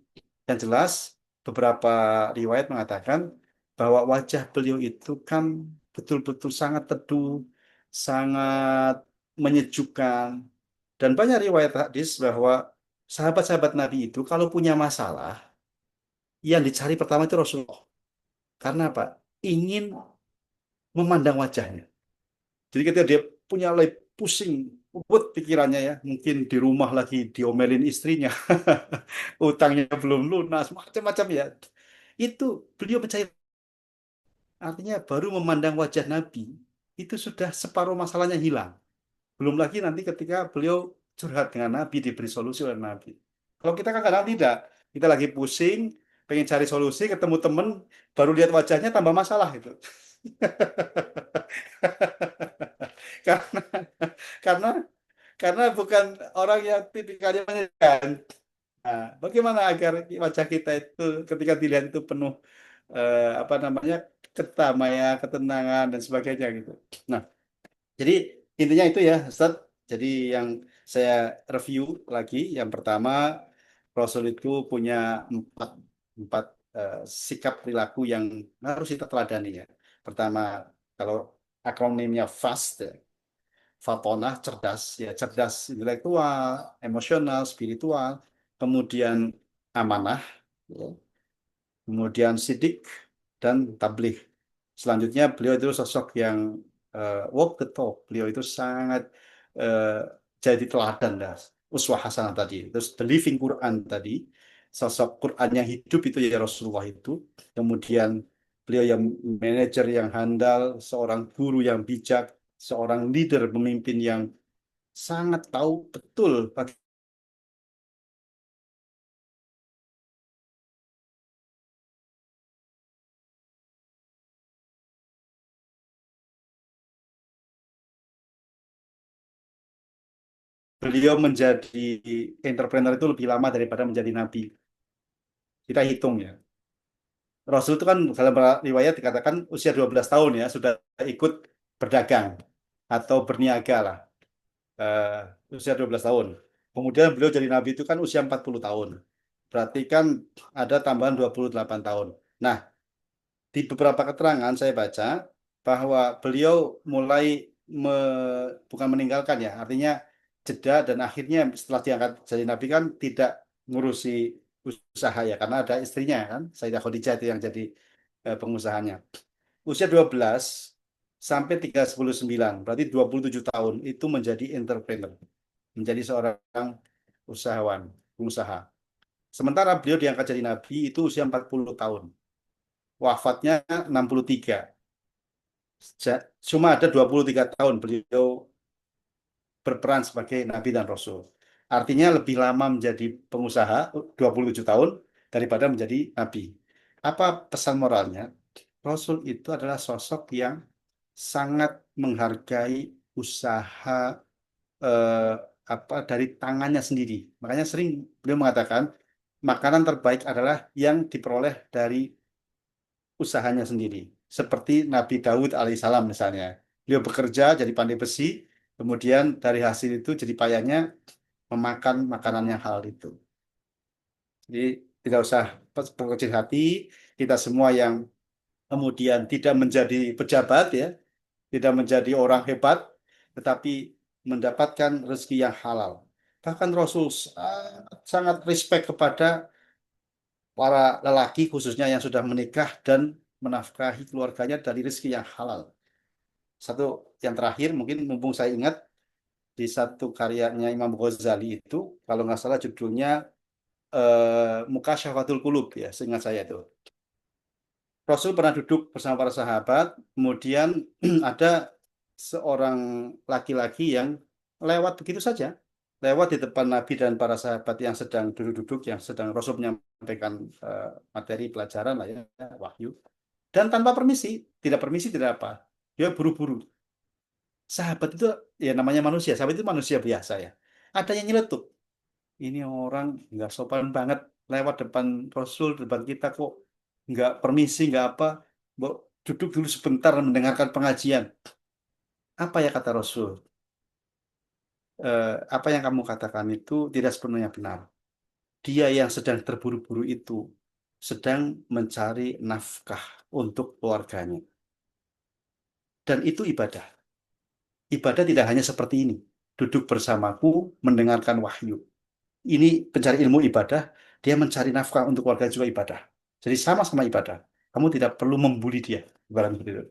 yang jelas beberapa riwayat mengatakan bahwa wajah beliau itu kan betul-betul sangat teduh, sangat menyejukkan. Dan banyak riwayat hadis bahwa sahabat-sahabat Nabi itu kalau punya masalah, yang dicari pertama itu Rasulullah. Karena apa? Ingin memandang wajahnya. Jadi ketika dia punya lagi pusing, ubut pikirannya ya, mungkin di rumah lagi diomelin istrinya, utangnya belum lunas, macam-macam ya. Itu beliau percaya, artinya baru memandang wajah Nabi, itu sudah separuh masalahnya hilang. Belum lagi nanti ketika beliau curhat dengan Nabi, diberi solusi oleh Nabi. Kalau kita kan kadang tidak, kita lagi pusing, pengen cari solusi, ketemu temen, baru lihat wajahnya tambah masalah itu. Karena karena karena bukan orang yang tipikalnya menyenangkan. Nah, bagaimana agar wajah kita itu ketika dilihat itu penuh apa namanya ketamaya, ketenangan dan sebagainya gitu. Nah, jadi intinya itu ya, Ustaz. Jadi yang saya review lagi, yang pertama Rasul itu punya empat empat eh, sikap perilaku yang harus kita teladani ya. Pertama, kalau akronimnya FAST, ya, Fatonah, cerdas, ya cerdas intelektual, emosional, spiritual, kemudian amanah, ya, kemudian sidik dan tabligh. Selanjutnya beliau itu sosok yang walk the talk. Beliau itu sangat eh, jadi teladan dah. Uswah hasanah tadi. Terus the living Quran tadi, sosok Quran yang hidup itu ya Rasulullah itu. Kemudian beliau yang manajer yang handal, seorang guru yang bijak, seorang leader pemimpin yang sangat tahu betul beliau menjadi entrepreneur itu lebih lama daripada menjadi nabi. Kita hitung ya. Rasul itu kan dalam riwayat dikatakan usia 12 tahun ya sudah ikut berdagang atau berniaga lah. Usia 12 tahun. Kemudian beliau jadi nabi itu kan usia 40 tahun. Berarti kan ada tambahan 28 tahun. Nah, di beberapa keterangan saya baca bahwa beliau mulai bukan meninggalkan ya, artinya jeda dan akhirnya setelah diangkat jadi nabi kan tidak ngurusi usaha ya karena ada istrinya kan, Sayyidah Khadijah itu yang jadi pengusahanya. Usia 12 sampai 39, berarti 27 tahun itu menjadi entrepreneur, menjadi seorang usahawan, pengusaha. Sementara beliau diangkat jadi nabi itu usia 40 tahun. Wafatnya 63. Cuma ada 23 tahun beliau berperan sebagai nabi dan rasul. Artinya lebih lama menjadi pengusaha 27 tahun daripada menjadi nabi. Apa pesan moralnya? Rasul itu adalah sosok yang sangat menghargai usaha eh, apa dari tangannya sendiri. Makanya sering beliau mengatakan makanan terbaik adalah yang diperoleh dari usahanya sendiri. Seperti Nabi Daud alaihissalam misalnya. Beliau bekerja jadi pandai besi, kemudian dari hasil itu jadi payahnya memakan makanan yang halal itu. Jadi tidak usah berkecil hati, kita semua yang kemudian tidak menjadi pejabat ya, tidak menjadi orang hebat, tetapi mendapatkan rezeki yang halal. Bahkan Rasul sangat respect kepada para lelaki khususnya yang sudah menikah dan menafkahi keluarganya dari rezeki yang halal. Satu yang terakhir mungkin mumpung saya ingat di satu karyanya Imam Ghazali itu kalau nggak salah judulnya Mukasyafatul Qulub ya, seingat saya itu. Rasul pernah duduk bersama para sahabat, kemudian ada seorang laki-laki yang lewat begitu saja, lewat di depan Nabi dan para sahabat yang sedang duduk-duduk, yang sedang Rasul menyampaikan materi pelajaran lah ya, wahyu. Dan tanpa permisi, tidak permisi, tidak apa. Dia buru-buru. Sahabat itu, ya namanya manusia, sahabat itu manusia biasa ya. Ada yang nyeletuk. Ini orang nggak sopan banget, lewat depan Rasul, depan kita kok nggak permisi, nggak apa. Mbok duduk dulu sebentar mendengarkan pengajian. Apa ya kata Rasul? Apa yang kamu katakan itu tidak sepenuhnya benar. Dia yang sedang terburu-buru itu sedang mencari nafkah untuk keluarganya. Dan itu ibadah. Ibadah tidak hanya seperti ini. Duduk bersamaku, mendengarkan wahyu. Ini pencari ilmu ibadah, dia mencari nafkah untuk keluarga juga ibadah. Jadi sama-sama ibadah. Kamu tidak perlu membuli dia. Ibarat seperti itu.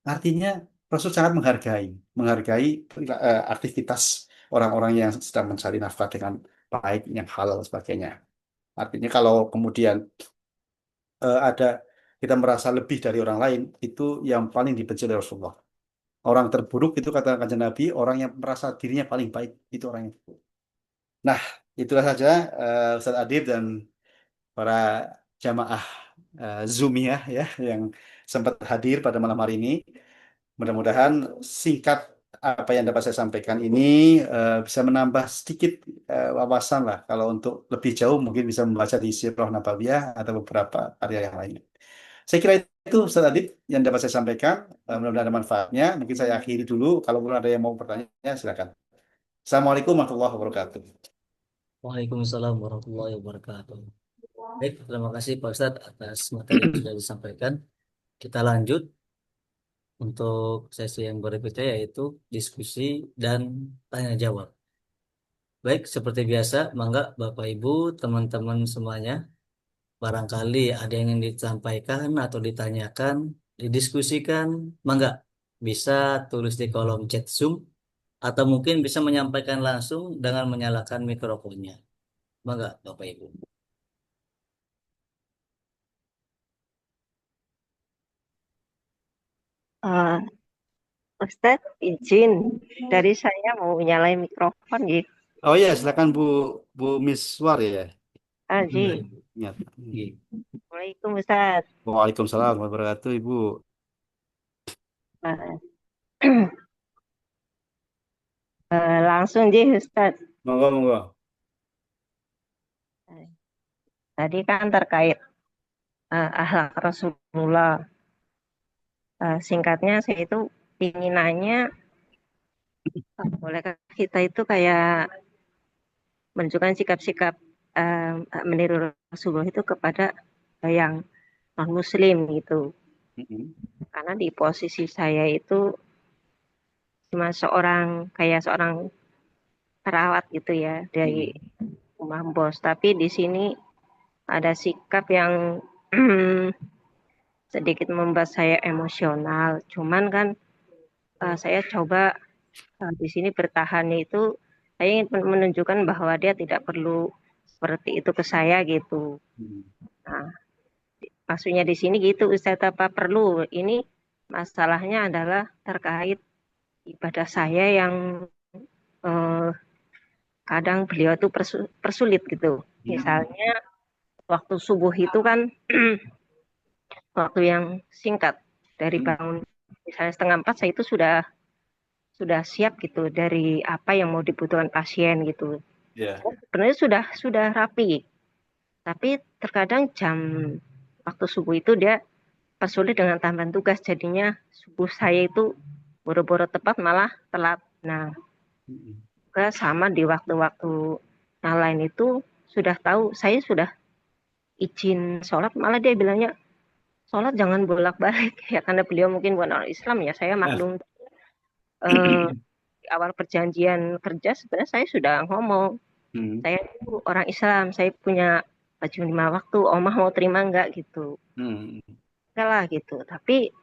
Artinya Rasul sangat menghargai aktivitas orang-orang yang sedang mencari nafkah dengan baik, yang halal dan sebagainya. Artinya kalau kemudian ada kita merasa lebih dari orang lain, itu yang paling dibenci oleh Rasulullah. Orang terburuk itu kata kanjeng Nabi, orang yang merasa dirinya paling baik, itu orang yang buruk. Nah, itulah saja Ustadz Adib dan para jamaah Zoomiyah ya yang sempat hadir pada malam hari ini. Mudah-mudahan singkat apa yang dapat saya sampaikan ini bisa menambah sedikit wawasan lah. Kalau untuk lebih jauh mungkin bisa membaca di Sirah Nabawiyah atau beberapa karya yang lain. Saya kira itu Ustaz Adib yang dapat saya sampaikan. Mudah-mudahan ada manfaatnya. Mungkin saya akhiri dulu. Kalau ada yang mau bertanya, silakan. Assalamualaikum warahmatullahi wabarakatuh. Waalaikumsalam warahmatullahi wabarakatuh. Baik, terima kasih Pak Ustadz atas materi yang sudah disampaikan. Kita lanjut untuk sesi yang berikutnya yaitu diskusi dan tanya jawab. Baik, seperti biasa, mangga Bapak Ibu, teman-teman semuanya, barangkali ada yang ingin disampaikan atau ditanyakan, didiskusikan, mangga bisa tulis di kolom chat Zoom atau mungkin bisa menyampaikan langsung dengan menyalakan mikrofonnya. Mangga Bapak Ibu. Eh, Ustadz, izin dari saya mau nyalain mikrofon gitu. Oh ya, silakan Bu Miswar ya. Iya, Aji, Ibu. Ingat. Iya. Assalamualaikum Ustadz. Waalaikumsalam warahmatullahi wabarakatuh, Ibu. Eh, langsung Ji Ustadz. Monggo, monggo. Tadi kan terkait akhlak Rasulullah. Singkatnya saya itu ingin nanya, bolehkah kita itu kayak menunjukkan sikap-sikap meniru Rasulullah itu kepada yang non-Muslim gitu. Mm-mm. Karena di posisi saya itu cuma kayak seorang perawat gitu ya dari Mm-mm. rumah bos. Tapi di sini ada sikap yang sedikit membuat saya emosional. Cuman kan saya coba di sini bertahannya itu saya ingin menunjukkan bahwa dia tidak perlu seperti itu ke saya gitu. Mm-mm. Nah, maksudnya di sini gitu, Ustaz, apa perlu? Ini masalahnya adalah terkait ibadah saya yang eh, kadang beliau tuh persulit gitu. Mm-mm. Misalnya waktu subuh itu kan waktu yang singkat dari Mm-mm. bangun misalnya setengah empat saya itu sudah siap gitu dari apa yang mau dibutuhkan pasien gitu. Ya. Sebenarnya sudah rapi, tapi terkadang jam waktu subuh itu dia persulit dengan tambahan tugas, jadinya subuh saya itu boro-boro tepat malah telat. Nah, Mm-mm. juga sama di waktu-waktu yang lain itu sudah tahu saya sudah izin sholat, malah dia bilangnya sholat jangan bolak-balik ya karena beliau mungkin bukan orang Islam ya saya Ah. maklum. Di awal perjanjian kerja sebenarnya saya sudah ngomong Mm. saya itu orang Islam, saya punya baju 5 waktu, omah mau terima nggak gitu. Mm. Enggak lah gitu, tapi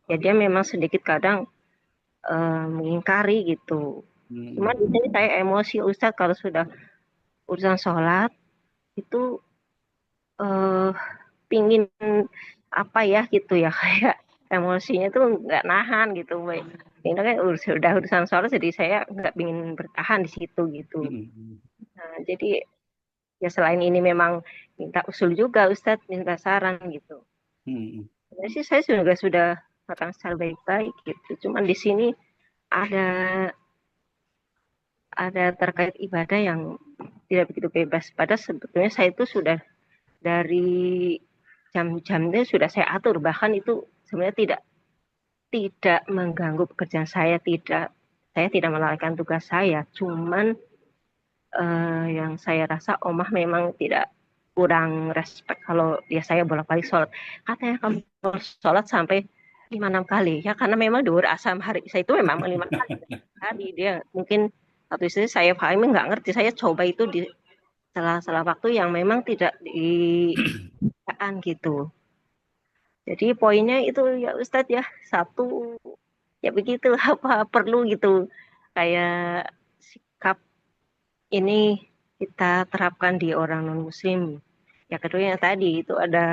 ya dia memang sedikit kadang mengingkari gitu. Cuma Mm. di sini saya emosi Ustadz kalau sudah urusan sholat itu eh pingin apa ya gitu ya kayak emosinya tuh nggak nahan gitu. Baik. Ini kan sudah urusan sholat jadi saya nggak pingin bertahan di situ gitu. Mm. Nah, jadi ya selain ini memang minta usul juga Ustadz, minta saran gitu. Mm. Sebenarnya sih saya sudah makan secara baik-baik gitu. Cuman di sini ada terkait ibadah yang tidak begitu bebas. Padahal sebetulnya saya itu sudah dari jam-jamnya sudah saya atur. Bahkan itu sebenarnya tidak mengganggu pekerjaan saya, saya tidak melalaikan tugas saya. Cuman yang saya rasa Omah memang tidak kurang respect kalau dia saya bolak-balik sholat. Katanya kamu sholat sampai 5-6 kali ya karena memang duhur asam hari saya itu memang 5 kali dia mungkin satu istri saya pahami nggak ngerti saya coba itu di salah waktu yang memang tidak di gitu. Jadi poinnya itu ya Ustadz ya satu ya begitu apa perlu gitu kayak sikap ini kita terapkan di orang non muslim. Ya kedua yang tadi itu ada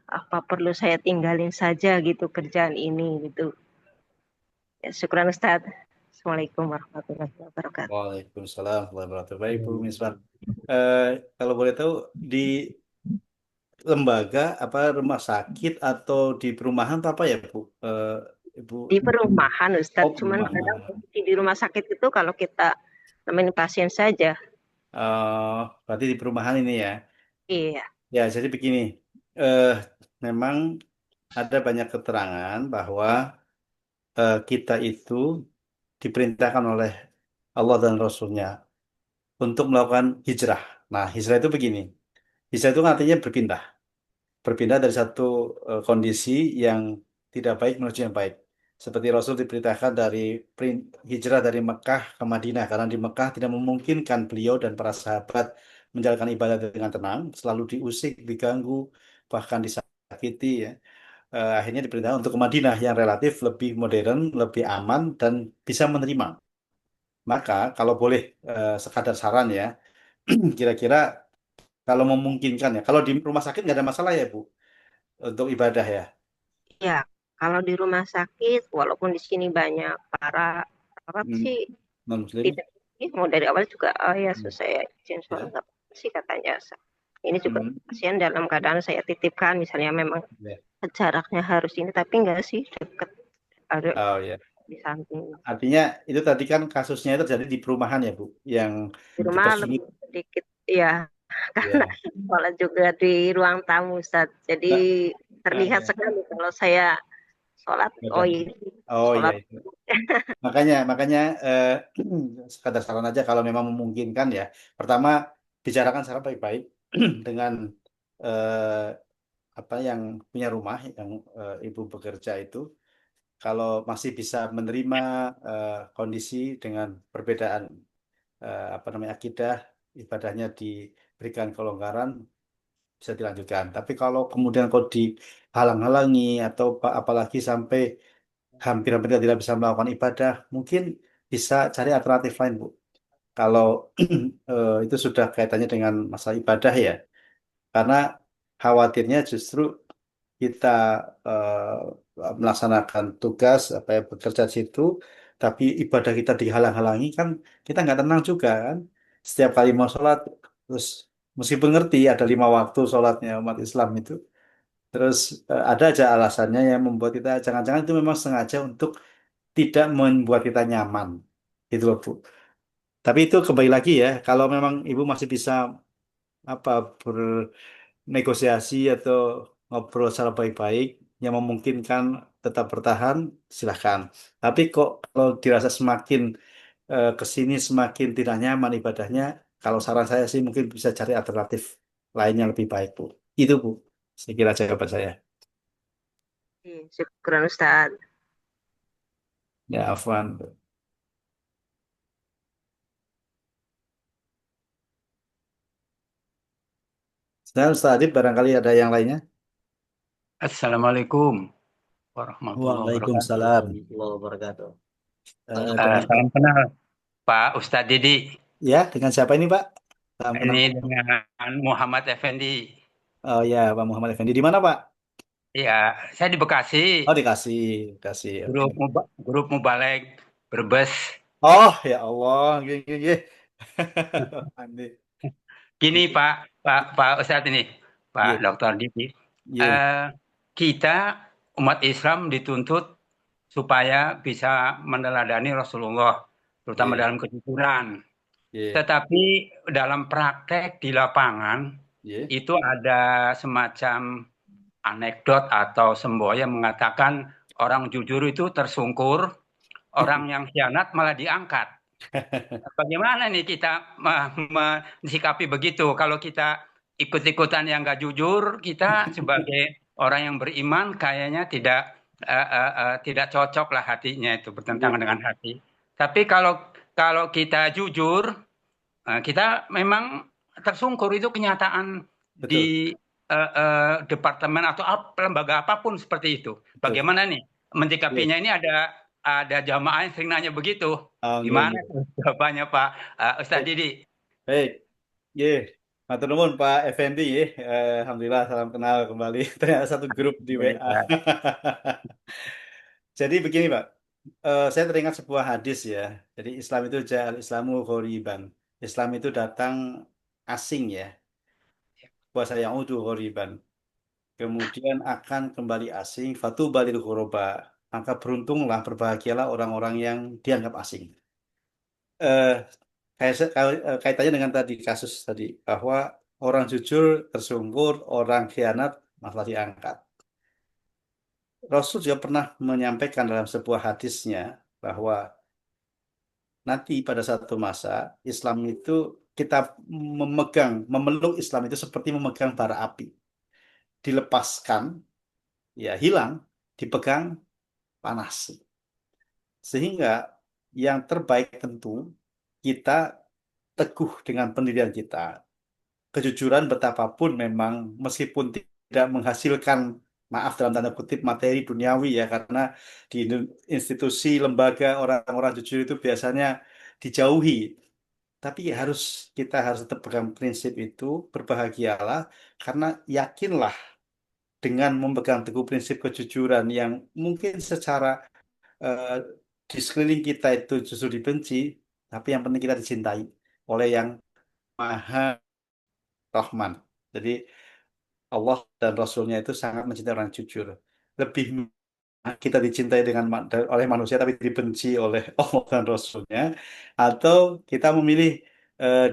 apa perlu saya tinggalin saja gitu kerjaan ini gitu. Ya, syukuran Ustaz. Assalamualaikum warahmatullahi wabarakatuh. Waalaikumsalam warahmatullahi wabarakatuh. Baik, Bu Misbah. Eh, kalau boleh tahu di lembaga apa rumah sakit atau di perumahan atau apa ya, Bu? Ibu. Di perumahan Ustaz, Oh, cuman kadang perumahan. di rumah sakit itu kalau kita nemenin pasien saja. Berarti di perumahan ini ya. Iya, Ya, jadi begini. Eh, memang ada banyak keterangan bahwa kita itu diperintahkan oleh Allah dan Rasulnya untuk melakukan hijrah. Nah, hijrah itu begini. Hijrah itu artinya berpindah. Berpindah dari satu kondisi yang tidak baik menuju yang baik. Seperti Rasul diperintahkan dari hijrah dari Mekah ke Madinah karena di Mekah tidak memungkinkan beliau dan para sahabat menjalankan ibadah dengan tenang, selalu diusik, diganggu, bahkan disakiti ya. Akhirnya diperintahkan untuk ke Madinah yang relatif lebih modern, lebih aman dan bisa menerima. Maka kalau boleh sekadar saran ya, kira-kira kalau memungkinkan ya, kalau di rumah sakit nggak ada masalah ya Bu untuk ibadah ya. iya. Kalau di rumah sakit, walaupun di sini banyak para perawat Hmm, sih non-muslim. tidak mau dari awal juga ya Hmm, saya izin sholat ya. nggak apa-apa sih katanya. Ini juga Hmm, pasien dalam keadaan saya titipkan, misalnya memang ya. jaraknya harus ini, tapi enggak sih deket ada Oh ya. di samping. Artinya itu tadi kan kasusnya itu terjadi di perumahan ya Bu, yang Di rumah dipersulit. lebih sedikit ya karena Ya. sholat juga di ruang tamu Ustaz. Jadi Nah, terlihat ya. sekali kalau saya sholat, oh Badan. ini Oh iya sholat. itu. Makanya makanya sekadar saran aja kalau memang memungkinkan ya. Pertama bicarakan secara baik-baik dengan eh, apa yang punya rumah yang ibu bekerja itu, kalau masih bisa menerima kondisi dengan perbedaan apa namanya akidah, ibadahnya diberikan kelonggaran, bisa dilanjutkan. Tapi kalau kemudian kau dihalang-halangi atau apalagi sampai hampir-hampir tidak bisa melakukan ibadah, mungkin bisa cari alternatif lain, Bu. Kalau itu sudah kaitannya dengan masalah ibadah ya, karena khawatirnya justru kita melaksanakan tugas apa ya bekerja di situ, tapi ibadah kita dihalang-halangi kan kita nggak tenang juga kan. Setiap kali mau sholat, terus meskipun ngerti ada 5 waktu sholatnya umat Islam itu, terus ada aja alasannya yang membuat kita jangan-jangan itu memang sengaja untuk tidak membuat kita nyaman, gitu loh Bu. Tapi itu kembali lagi ya, kalau memang ibu masih bisa apa bernegosiasi atau ngobrol secara baik-baik yang memungkinkan tetap bertahan, silahkan. Tapi kok kalau dirasa semakin ke sini semakin tidak nyaman ibadahnya, kalau saran saya sih mungkin bisa cari alternatif lainnya lebih baik, Bu. Itu, Bu. Saya kira jawaban saya. Syukuran Ustaz. Ya, Afwan. Dan Ustaz Adib, barangkali ada yang lainnya? Assalamualaikum warahmatullahi wabarakatuh. Waalaikumsalam. Warahmatullahi wabarakatuh. Dengan Salam kenal Pak Ustadz Didi. ya, dengan siapa ini, Pak? Salam kenal. Ini dengan Muhammad Effendi. Oh ya, Pak Muhammad Effendi. Di mana, Pak? Iya, saya di Bekasi. Oh, dikasih, kasih. Oke. Grup Mubalek Brebes. Oh, ya Allah. Gini, gini. Andi. Gini Pak Ustadz ini, Pak Iya, Dr. Didi. iya, Eh, kita umat Islam dituntut supaya bisa meneladani Rasulullah, terutama iya, dalam kejujuran. iya, Tetapi dalam praktek di lapangan iya. itu ada semacam anekdot atau semboyan mengatakan orang jujur itu tersungkur, orang yang khianat malah diangkat. Bagaimana nih kita mensikapi begitu? Kalau kita ikut-ikutan yang nggak jujur, kita sebagai orang yang beriman kayaknya tidak cocok lah hatinya itu bertentangan dengan hati. Tapi kalau kalau kita jujur, kita memang tersungkur itu kenyataan Betul, di departemen atau lembaga apapun seperti itu. betul. Bagaimana nih Iya. mensikapinya ini ada jamaah yang sering nanya begitu. Oh, iya, Gimana iya. tuh jawabannya Pak Ustadz Baik, Didi? baik. Iya. Matur nuwun Pak Effendi ya. Alhamdulillah salam kenal kembali. Ternyata satu grup di WA. Jadi begini Pak, saya teringat sebuah hadis ya. Jadi Islam itu ja'al Islamu ghoriban. Islam itu datang asing ya. Bahasa Ya'udu ghoriban. Kemudian akan kembali asing. Fatu balil ghoroba. Maka beruntunglah, berbahagialah orang-orang yang dianggap asing. Eh, kaitannya dengan tadi kasus tadi bahwa orang jujur tersungkur, orang khianat malah diangkat. Rasul juga pernah menyampaikan dalam sebuah hadisnya bahwa nanti pada satu masa Islam itu kita memeluk Islam itu seperti memegang bara api. Dilepaskan, ya hilang, dipegang, panas. Sehingga yang terbaik tentu kita teguh dengan pendirian kita. Kejujuran betapapun memang meskipun tidak menghasilkan maaf dalam tanda kutip materi duniawi ya karena di institusi lembaga orang-orang jujur itu biasanya dijauhi, tapi kita harus tetap pegang prinsip itu, berbahagialah karena yakinlah dengan memegang teguh prinsip kejujuran yang mungkin secara eh, di sekeliling kita itu justru dibenci, tapi yang penting kita dicintai oleh yang Maha Rahman. Jadi Allah dan Rasulnya itu sangat mencintai orang jujur. Lebih kita dicintai oleh manusia tapi dibenci oleh Allah dan Rasulnya, atau kita memilih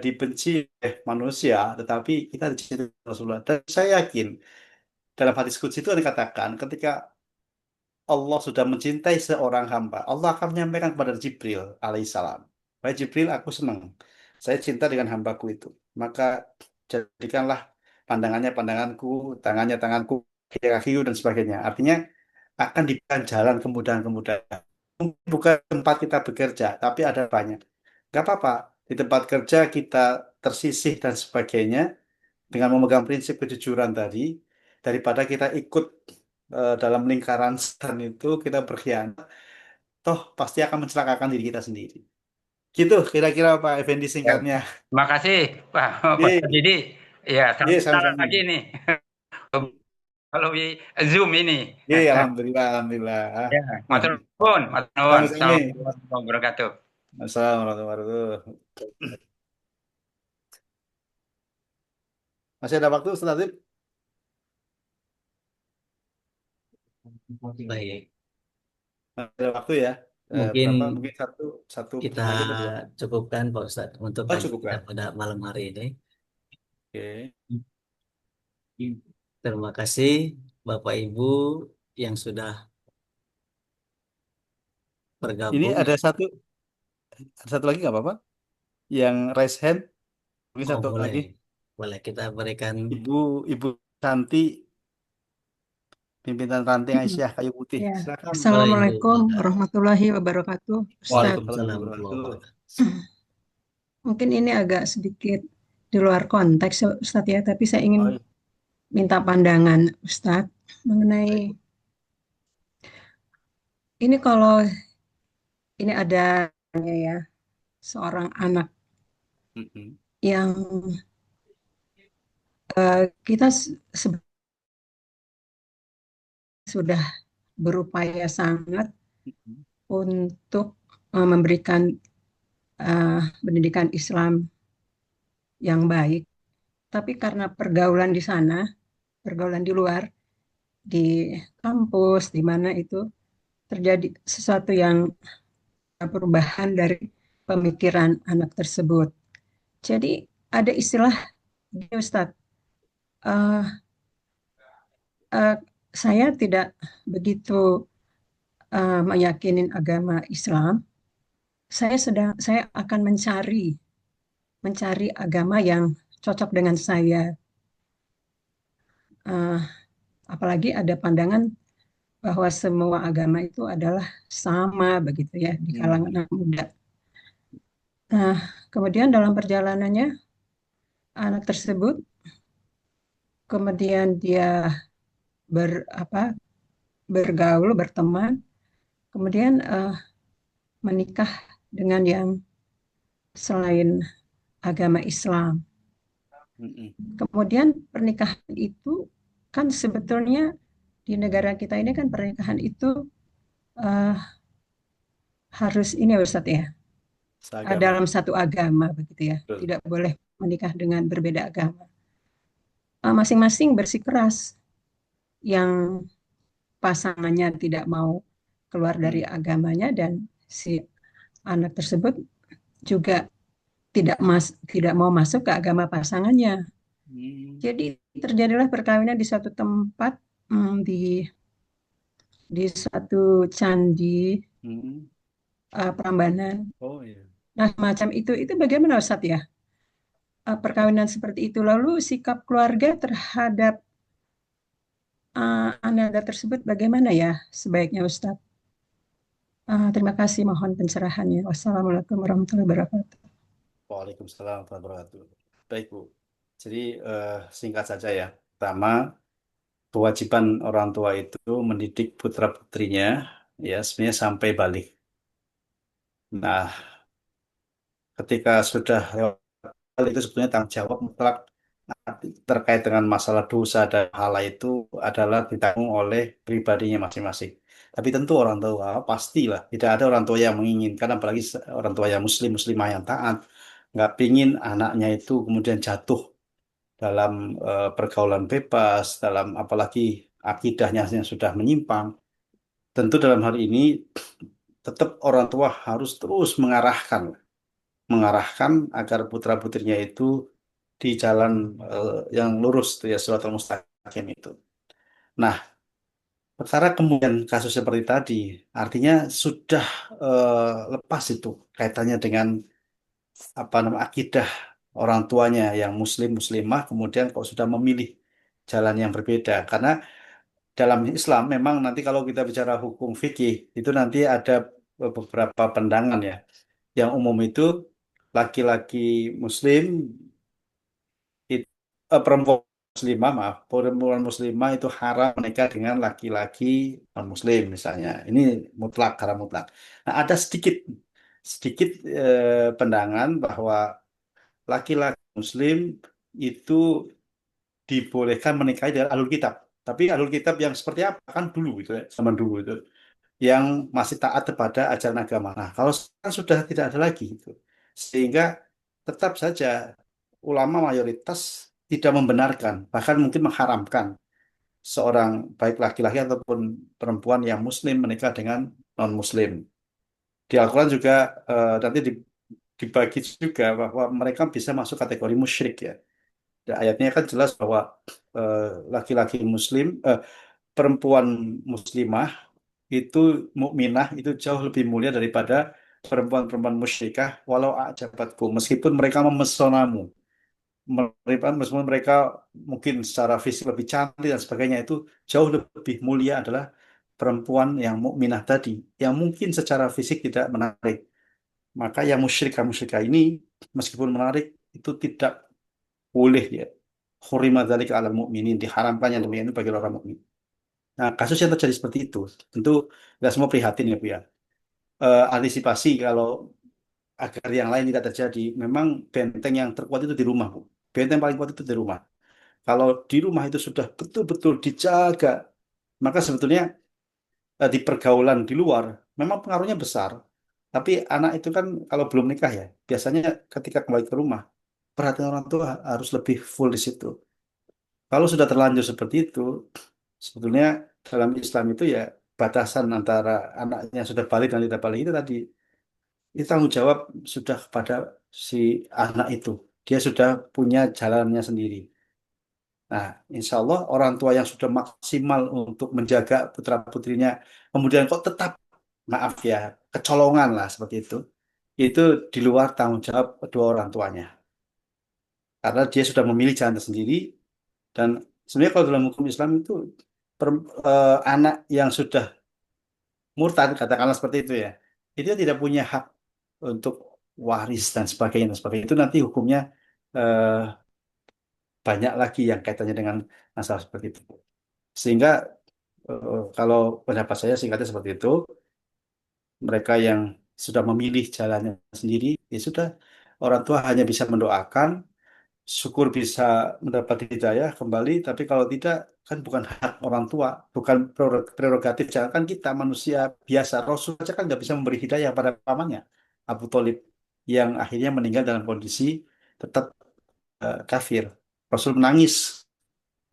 dibenci oleh manusia tetapi kita dicintai oleh Rasulullah. Dan saya yakin dalam hadis qudsi itu dikatakan ketika Allah sudah mencintai seorang hamba, Allah akan menyampaikan kepada Jibril alaihissalam. Wahai Jibril, aku senang. Saya cinta dengan hambaku itu. Maka jadikanlah pandangannya pandanganku, tangannya tanganku. hierarki dan sebagainya. Artinya akan diberikan jalan kemudahan-kemudahan. Mungkin bukan tempat kita bekerja, tapi ada banyak. Gak apa-apa. Di tempat kerja kita tersisih dan sebagainya dengan memegang prinsip kejujuran tadi, daripada kita ikut dalam lingkaran setan itu, kita berkhianat, toh pasti akan mencelakakan diri kita sendiri. Gitu kira-kira Pak Effendi Ya. singkatnya. Terima kasih Pak Ye, Didi. Ya, ye sampai ketemu sama-sama. lagi nih kalau di Zoom ini. Ye, alhamdulillah, alhamdulillah. Ya, matur nuwun, matur nuwun. Sami-sami. Assalamualaikum warahmatullahi wabarakatuh. Assalamualaikum warahmatullahi wabarakatuh. Masih ada waktu, Ustaz Adib? Baik, Masih ada waktu ya? mungkin Berapa? Mungkin satu, satu kita pertanyaan lagi atau dua? cukupkan Pak Ustadz untuk Oh, kajian cukup kita kan? pada malam hari ini. Oke. Terima kasih Bapak Ibu yang sudah Ini bergabung. ada satu lagi nggak apa-apa? Yang raise hand, mungkin Oh satu boleh, lagi. boleh kita berikan. Ibu Santi, pimpinan ranting Aisyah Kayu Putih. Ya, Silakan. Oh Ibu, Assalamualaikum silakan. warahmatullahi wabarakatuh, Ustadz. Waalaikumsalam Waalaikumsalam warahmatullahi warahmatullahi wabarakatuh. wabarakatuh. Mungkin ini agak sedikit di luar konteks, Ustadz ya, tapi saya Oh, ingin minta pandangan Ustadz mengenai baik. ini kalau ini ada ya seorang anak Mm-mm. yang kita sudah berupaya sangat Mm-mm. untuk memberikan pendidikan Islam yang baik, tapi karena pergaulan di sana, pergaulan di luar, di kampus, di mana itu terjadi sesuatu yang perubahan dari pemikiran anak tersebut. Jadi ada istilah gini, Ustadz, eh, eh, saya tidak begitu meyakinin agama Islam. Saya akan mencari agama yang cocok dengan saya. Eh, Apalagi ada pandangan bahwa semua agama itu adalah sama begitu ya di kalangan anak muda. Nah, kemudian dalam perjalanannya anak tersebut kemudian dia bergaul, berteman, kemudian menikah dengan yang selain agama Islam. Mm-mm. Kemudian pernikahan itu kan sebetulnya di negara kita ini kan pernikahan itu eh, harus ini ya Ustadz ya, Seagama. dalam satu agama begitu ya, Betul. tidak boleh menikah dengan berbeda agama. Masing-masing bersikeras yang pasangannya tidak mau keluar dari agamanya dan si anak tersebut juga tidak mau masuk ke agama pasangannya. Jadi terjadilah perkawinan di suatu tempat, di suatu candi Mm. Prambanan. Oh iya. Nah, macam itu bagaimana Ustadz ya? Perkawinan seperti itu lalu sikap keluarga terhadap ananda tersebut bagaimana ya sebaiknya Ustadz? Terima kasih, mohon pencerahannya. Wassalamualaikum warahmatullahi wabarakatuh. Waalaikumsalam warahmatullahi wabarakatuh. Baik, Bu. Jadi singkat saja ya. Pertama, kewajiban orang tua itu mendidik putra-putrinya ya sebenarnya sampai balik. Nah, ketika sudah lewat balik itu sebetulnya tanggung jawab mutlak terkait dengan masalah dosa dan pahala itu adalah ditanggung oleh pribadinya masing-masing. Tapi tentu orang tua pastilah tidak ada orang tua yang menginginkan, apalagi orang tua yang muslimah yang taat, nggak pingin anaknya itu kemudian jatuh dalam pergaulan bebas, dalam apalagi akidahnya yang sudah menyimpang. Tentu dalam hal ini tetap orang tua harus terus mengarahkan agar putra-putrinya itu di jalan yang lurus itu ya siratal mustaqim itu. Nah, perkara kemudian kasus seperti tadi, artinya sudah lepas itu kaitannya dengan apa namanya akidah orang tuanya yang muslim muslimah kemudian kok sudah memilih jalan yang berbeda karena dalam Islam memang nanti kalau kita bicara hukum fikih itu nanti ada beberapa pandangan ya. Yang umum itu laki-laki Muslim, it- perempuan muslimah, maaf, perempuan muslimah itu haram menikah dengan laki-laki non-muslim misalnya. Ini mutlak, haram mutlak. Nah, ada sedikit sedikit pandangan bahwa laki-laki Muslim itu dibolehkan menikahi dengan ahlul kitab. Tapi ahlul kitab yang seperti apa kan dulu itu ya, zaman dulu itu yang masih taat kepada ajaran agama. Nah, kalau sekarang sudah tidak ada lagi itu. Sehingga tetap saja ulama mayoritas tidak membenarkan, bahkan mungkin mengharamkan seorang baik laki-laki ataupun perempuan yang muslim menikah dengan non-muslim. Di Al-Quran juga nanti dibagi juga bahwa mereka bisa masuk kategori musyrik ya. Dan ayatnya kan jelas bahwa eh, laki-laki muslim, perempuan muslimah itu mukminah itu jauh lebih mulia daripada perempuan-perempuan musyrikah walau ajabatku meskipun mereka memesonamu meskipun mereka mungkin secara fisik lebih cantik dan sebagainya itu jauh lebih mulia adalah perempuan yang mukminah tadi yang mungkin secara fisik tidak menarik maka yang musyrikah ini meskipun menarik itu tidak boleh ya hurima dzalika 'alal mukminin diharamkan yang demikian itu bagi orang mukmin. Nah, kasus yang terjadi seperti itu tentu nggak semua prihatin ya Bu ya. Antisipasi kalau agar yang lain tidak terjadi, memang benteng yang terkuat itu di rumah, Bu. Benteng paling kuat itu di rumah. Kalau di rumah itu sudah betul-betul dijaga, maka sebetulnya di pergaulan di luar memang pengaruhnya besar. Tapi anak itu kan kalau belum nikah ya, biasanya ketika kembali ke rumah, perhatian orang tua harus lebih full di situ. Kalau sudah terlanjur seperti itu, sebetulnya dalam Islam itu ya batasan antara anaknya sudah balik dan tidak balik itu tadi itu tanggung jawab sudah kepada si anak itu. Dia sudah punya jalannya sendiri. Nah, insya Allah orang tua yang sudah maksimal untuk menjaga putra-putrinya, kemudian kok tetap, maaf ya, kecolongan lah seperti itu di luar tanggung jawab kedua orang tuanya. Karena dia sudah memilih jalan sendiri, dan sebenarnya kalau dalam hukum Islam itu anak yang sudah murtad, katakanlah seperti itu ya, itu tidak punya hak untuk waris dan sebagainya dan sebagainya. Itu nanti hukumnya eh, banyak lagi yang kaitannya dengan masalah seperti itu. Sehingga kalau pendapat saya singkatnya seperti itu, mereka yang sudah memilih jalannya sendiri, ya sudah orang tua hanya bisa mendoakan, syukur bisa mendapat hidayah kembali, tapi kalau tidak kan bukan hak orang tua, bukan prerogatif. Jangan kita manusia biasa, Rasul saja kan nggak bisa memberi hidayah pada pamannya, Abu Thalib, yang akhirnya meninggal dalam kondisi tetap kafir. Rasul menangis,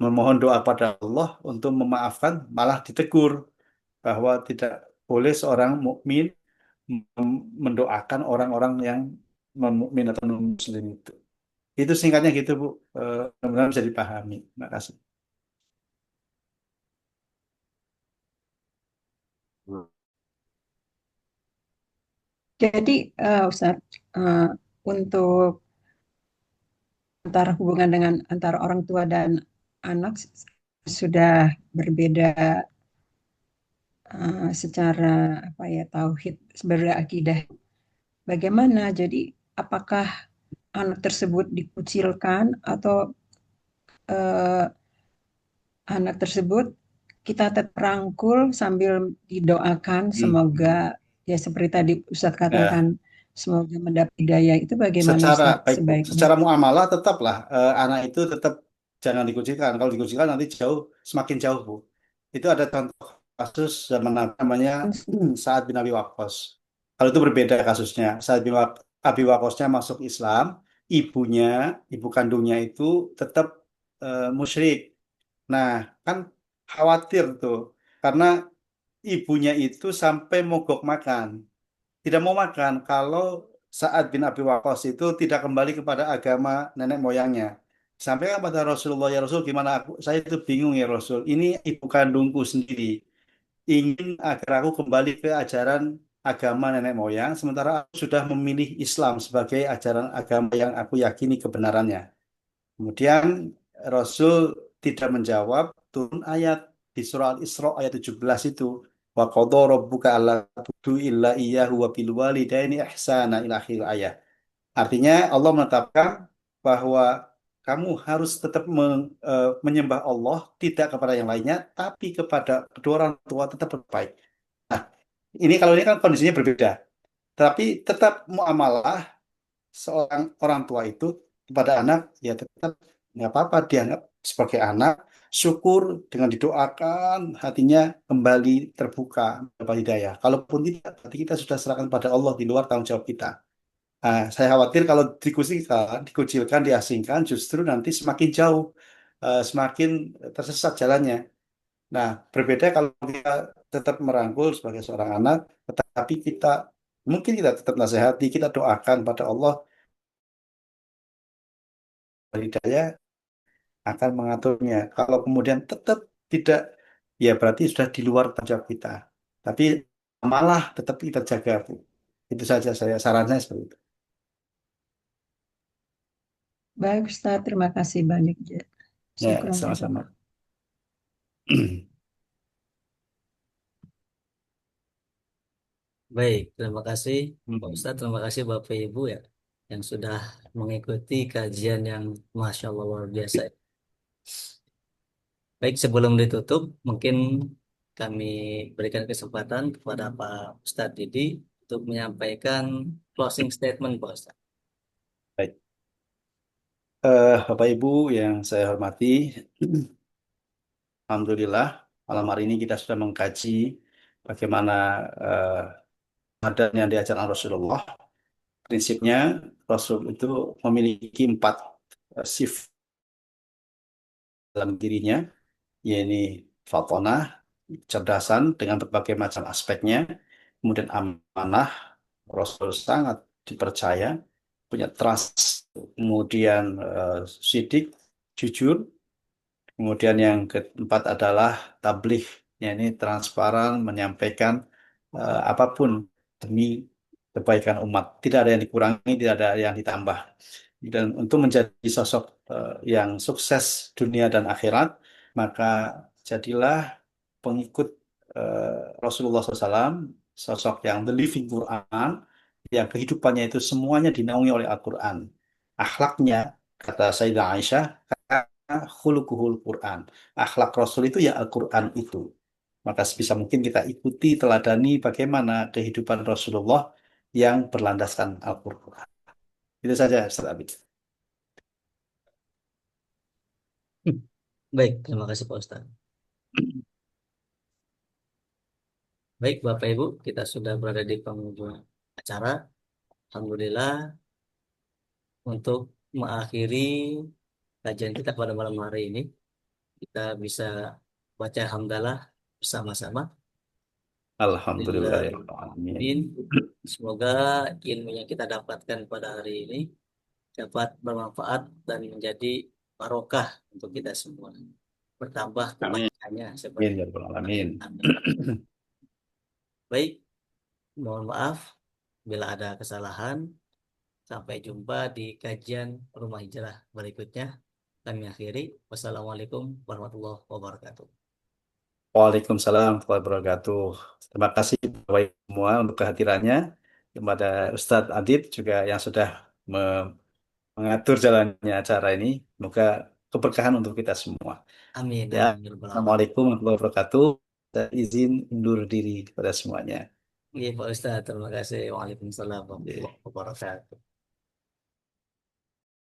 memohon doa pada Allah untuk memaafkan, malah ditegur bahwa tidak boleh seorang mukmin mendoakan orang-orang yang non mukmin atau non muslim itu. Itu singkatnya gitu Bu. Mudah-mudahan bisa dipahami. Terima kasih. Jadi, Ustaz, eh, untuk antara hubungan dengan antara orang tua dan anak sudah berbeda secara apa ya tauhid, berbeda akidah. Bagaimana? Jadi, apakah anak tersebut dikucilkan atau eh, anak tersebut kita tetap rangkul sambil didoakan semoga ya seperti tadi Ustadz Ya, katakan semoga mendapat hidayah itu bagaimana secara Ustadz baik Bu, sebaiknya? secara muamalah tetaplah anak itu tetap jangan dikucilkan. Kalau dikucilkan nanti jauh semakin jauh Bu. Itu ada contoh kasus zaman namanya Sa'ad bin Abi Waqqas. Kalau itu berbeda kasusnya. Abi Waqqasnya masuk Islam, ibunya, ibu kandungnya itu tetap musyrik. Nah, kan khawatir tuh karena ibunya itu sampai mogok makan. Tidak mau makan kalau Sa'ad bin Abi Waqqas itu tidak kembali kepada agama nenek moyangnya. Sampaikan pada Rasulullah, ya Rasul, gimana saya itu bingung ya Rasul. Ini ibu kandungku sendiri ingin agar aku kembali ke ajaran agama nenek moyang, sementara aku sudah memilih Islam sebagai ajaran agama yang aku yakini kebenarannya. Kemudian Rasul tidak menjawab, turun ayat. di surah Al-Isra ayat 17 itu. Wa qadha rabbuka alla ta'budu illa iyyahu wa bil walidaini ihsana ila akhir ayat. Artinya Allah menetapkan bahwa kamu harus tetap menyembah Allah tidak kepada yang lainnya, tapi kepada kedua orang tua tetap berbaik. Nah, ini kalau ini kan kondisinya berbeda, tapi tetap muamalah seorang orang tua itu kepada anak ya tetap nggak apa-apa dianggap sebagai anak, syukur dengan didoakan hatinya kembali terbuka mendapat hidayah. Kalaupun tidak, berarti kita sudah serahkan pada Allah di luar tanggung jawab kita. Saya khawatir kalau dikucilkan, dikucilkan, diasingkan, justru nanti semakin jauh, semakin tersesat jalannya. Nah, berbeda kalau kita tetap merangkul sebagai seorang anak, tetapi kita mungkin kita tetap nasihati, kita doakan pada Allah, hidayah akan mengaturnya. Kalau kemudian tetap tidak, ya berarti sudah di luar tanggung jawab kita. Tapi malah tetap kita jaga, Bu. Itu saja saya sarannya seperti itu. Baik, Ustaz. Terima kasih banyak. Ya, Syukron sama-sama. jazak. Baik, terima kasih Pak Ustadz, terima kasih Bapak Ibu ya yang sudah mengikuti kajian yang Masya Allah luar biasa. Baik, sebelum ditutup, mungkin kami berikan kesempatan kepada Pak Ustadz Didi untuk menyampaikan closing statement, Pak Ustadz. Baik. Bapak Ibu yang saya hormati, Alhamdulillah malam hari ini kita sudah mengkaji bagaimana Ramadan yang diajarkan Rasulullah. Prinsipnya Rasul itu memiliki 4 sifat dalam dirinya, yaitu fatonah, cerdasan dengan berbagai macam aspeknya, kemudian amanah, Rasul sangat dipercaya, punya trust, kemudian sidik, jujur, kemudian yang keempat adalah tabligh, yakni transparan, menyampaikan apapun demi kebaikan umat, tidak ada yang dikurangi, tidak ada yang ditambah. Dan untuk menjadi sosok yang sukses dunia dan akhirat, maka jadilah pengikut Rasulullah SAW, sosok yang the living Quran, yang kehidupannya itu semuanya dinaungi oleh Al-Quran. Akhlaknya, kata Sayyidah Aisyah, khuluquhul Quran. Akhlak Rasul itu ya Al-Quran itu. Maka sebisa mungkin kita ikuti, teladani bagaimana kehidupan Rasulullah yang berlandaskan Al-Quran. Itu saja, Ustaz Abid. Baik, terima kasih Pak Ustadz. Baik, Bapak Ibu, kita sudah berada di penghujung acara. Alhamdulillah, untuk mengakhiri kajian kita pada malam hari ini, kita bisa baca hamdalah bersama-sama. Alhamdulillah ya Amin. Semoga ilmu yang kita dapatkan pada hari ini dapat bermanfaat dan menjadi barokah untuk kita semua. Bertambah kebaikannya Amin seperti ya Rabbal Alamin. Baik, mohon maaf bila ada kesalahan. Sampai jumpa di kajian Rumah Hijrah berikutnya. Kami akhiri. Wassalamualaikum warahmatullahi wabarakatuh. Waalaikumsalam warahmatullahi wabarakatuh. Terima kasih Bapak Ibu semua untuk kehadirannya, kepada Ustadz Adib juga yang sudah mengatur jalannya acara ini. Semoga keberkahan untuk kita semua. Amin. Ya, Amin. Assalamualaikum warahmatullahi wabarakatuh. Saya izin undur diri kepada semuanya. Iya Pak Ustadz, terima kasih. Waalaikumsalam warahmatullahi wabarakatuh.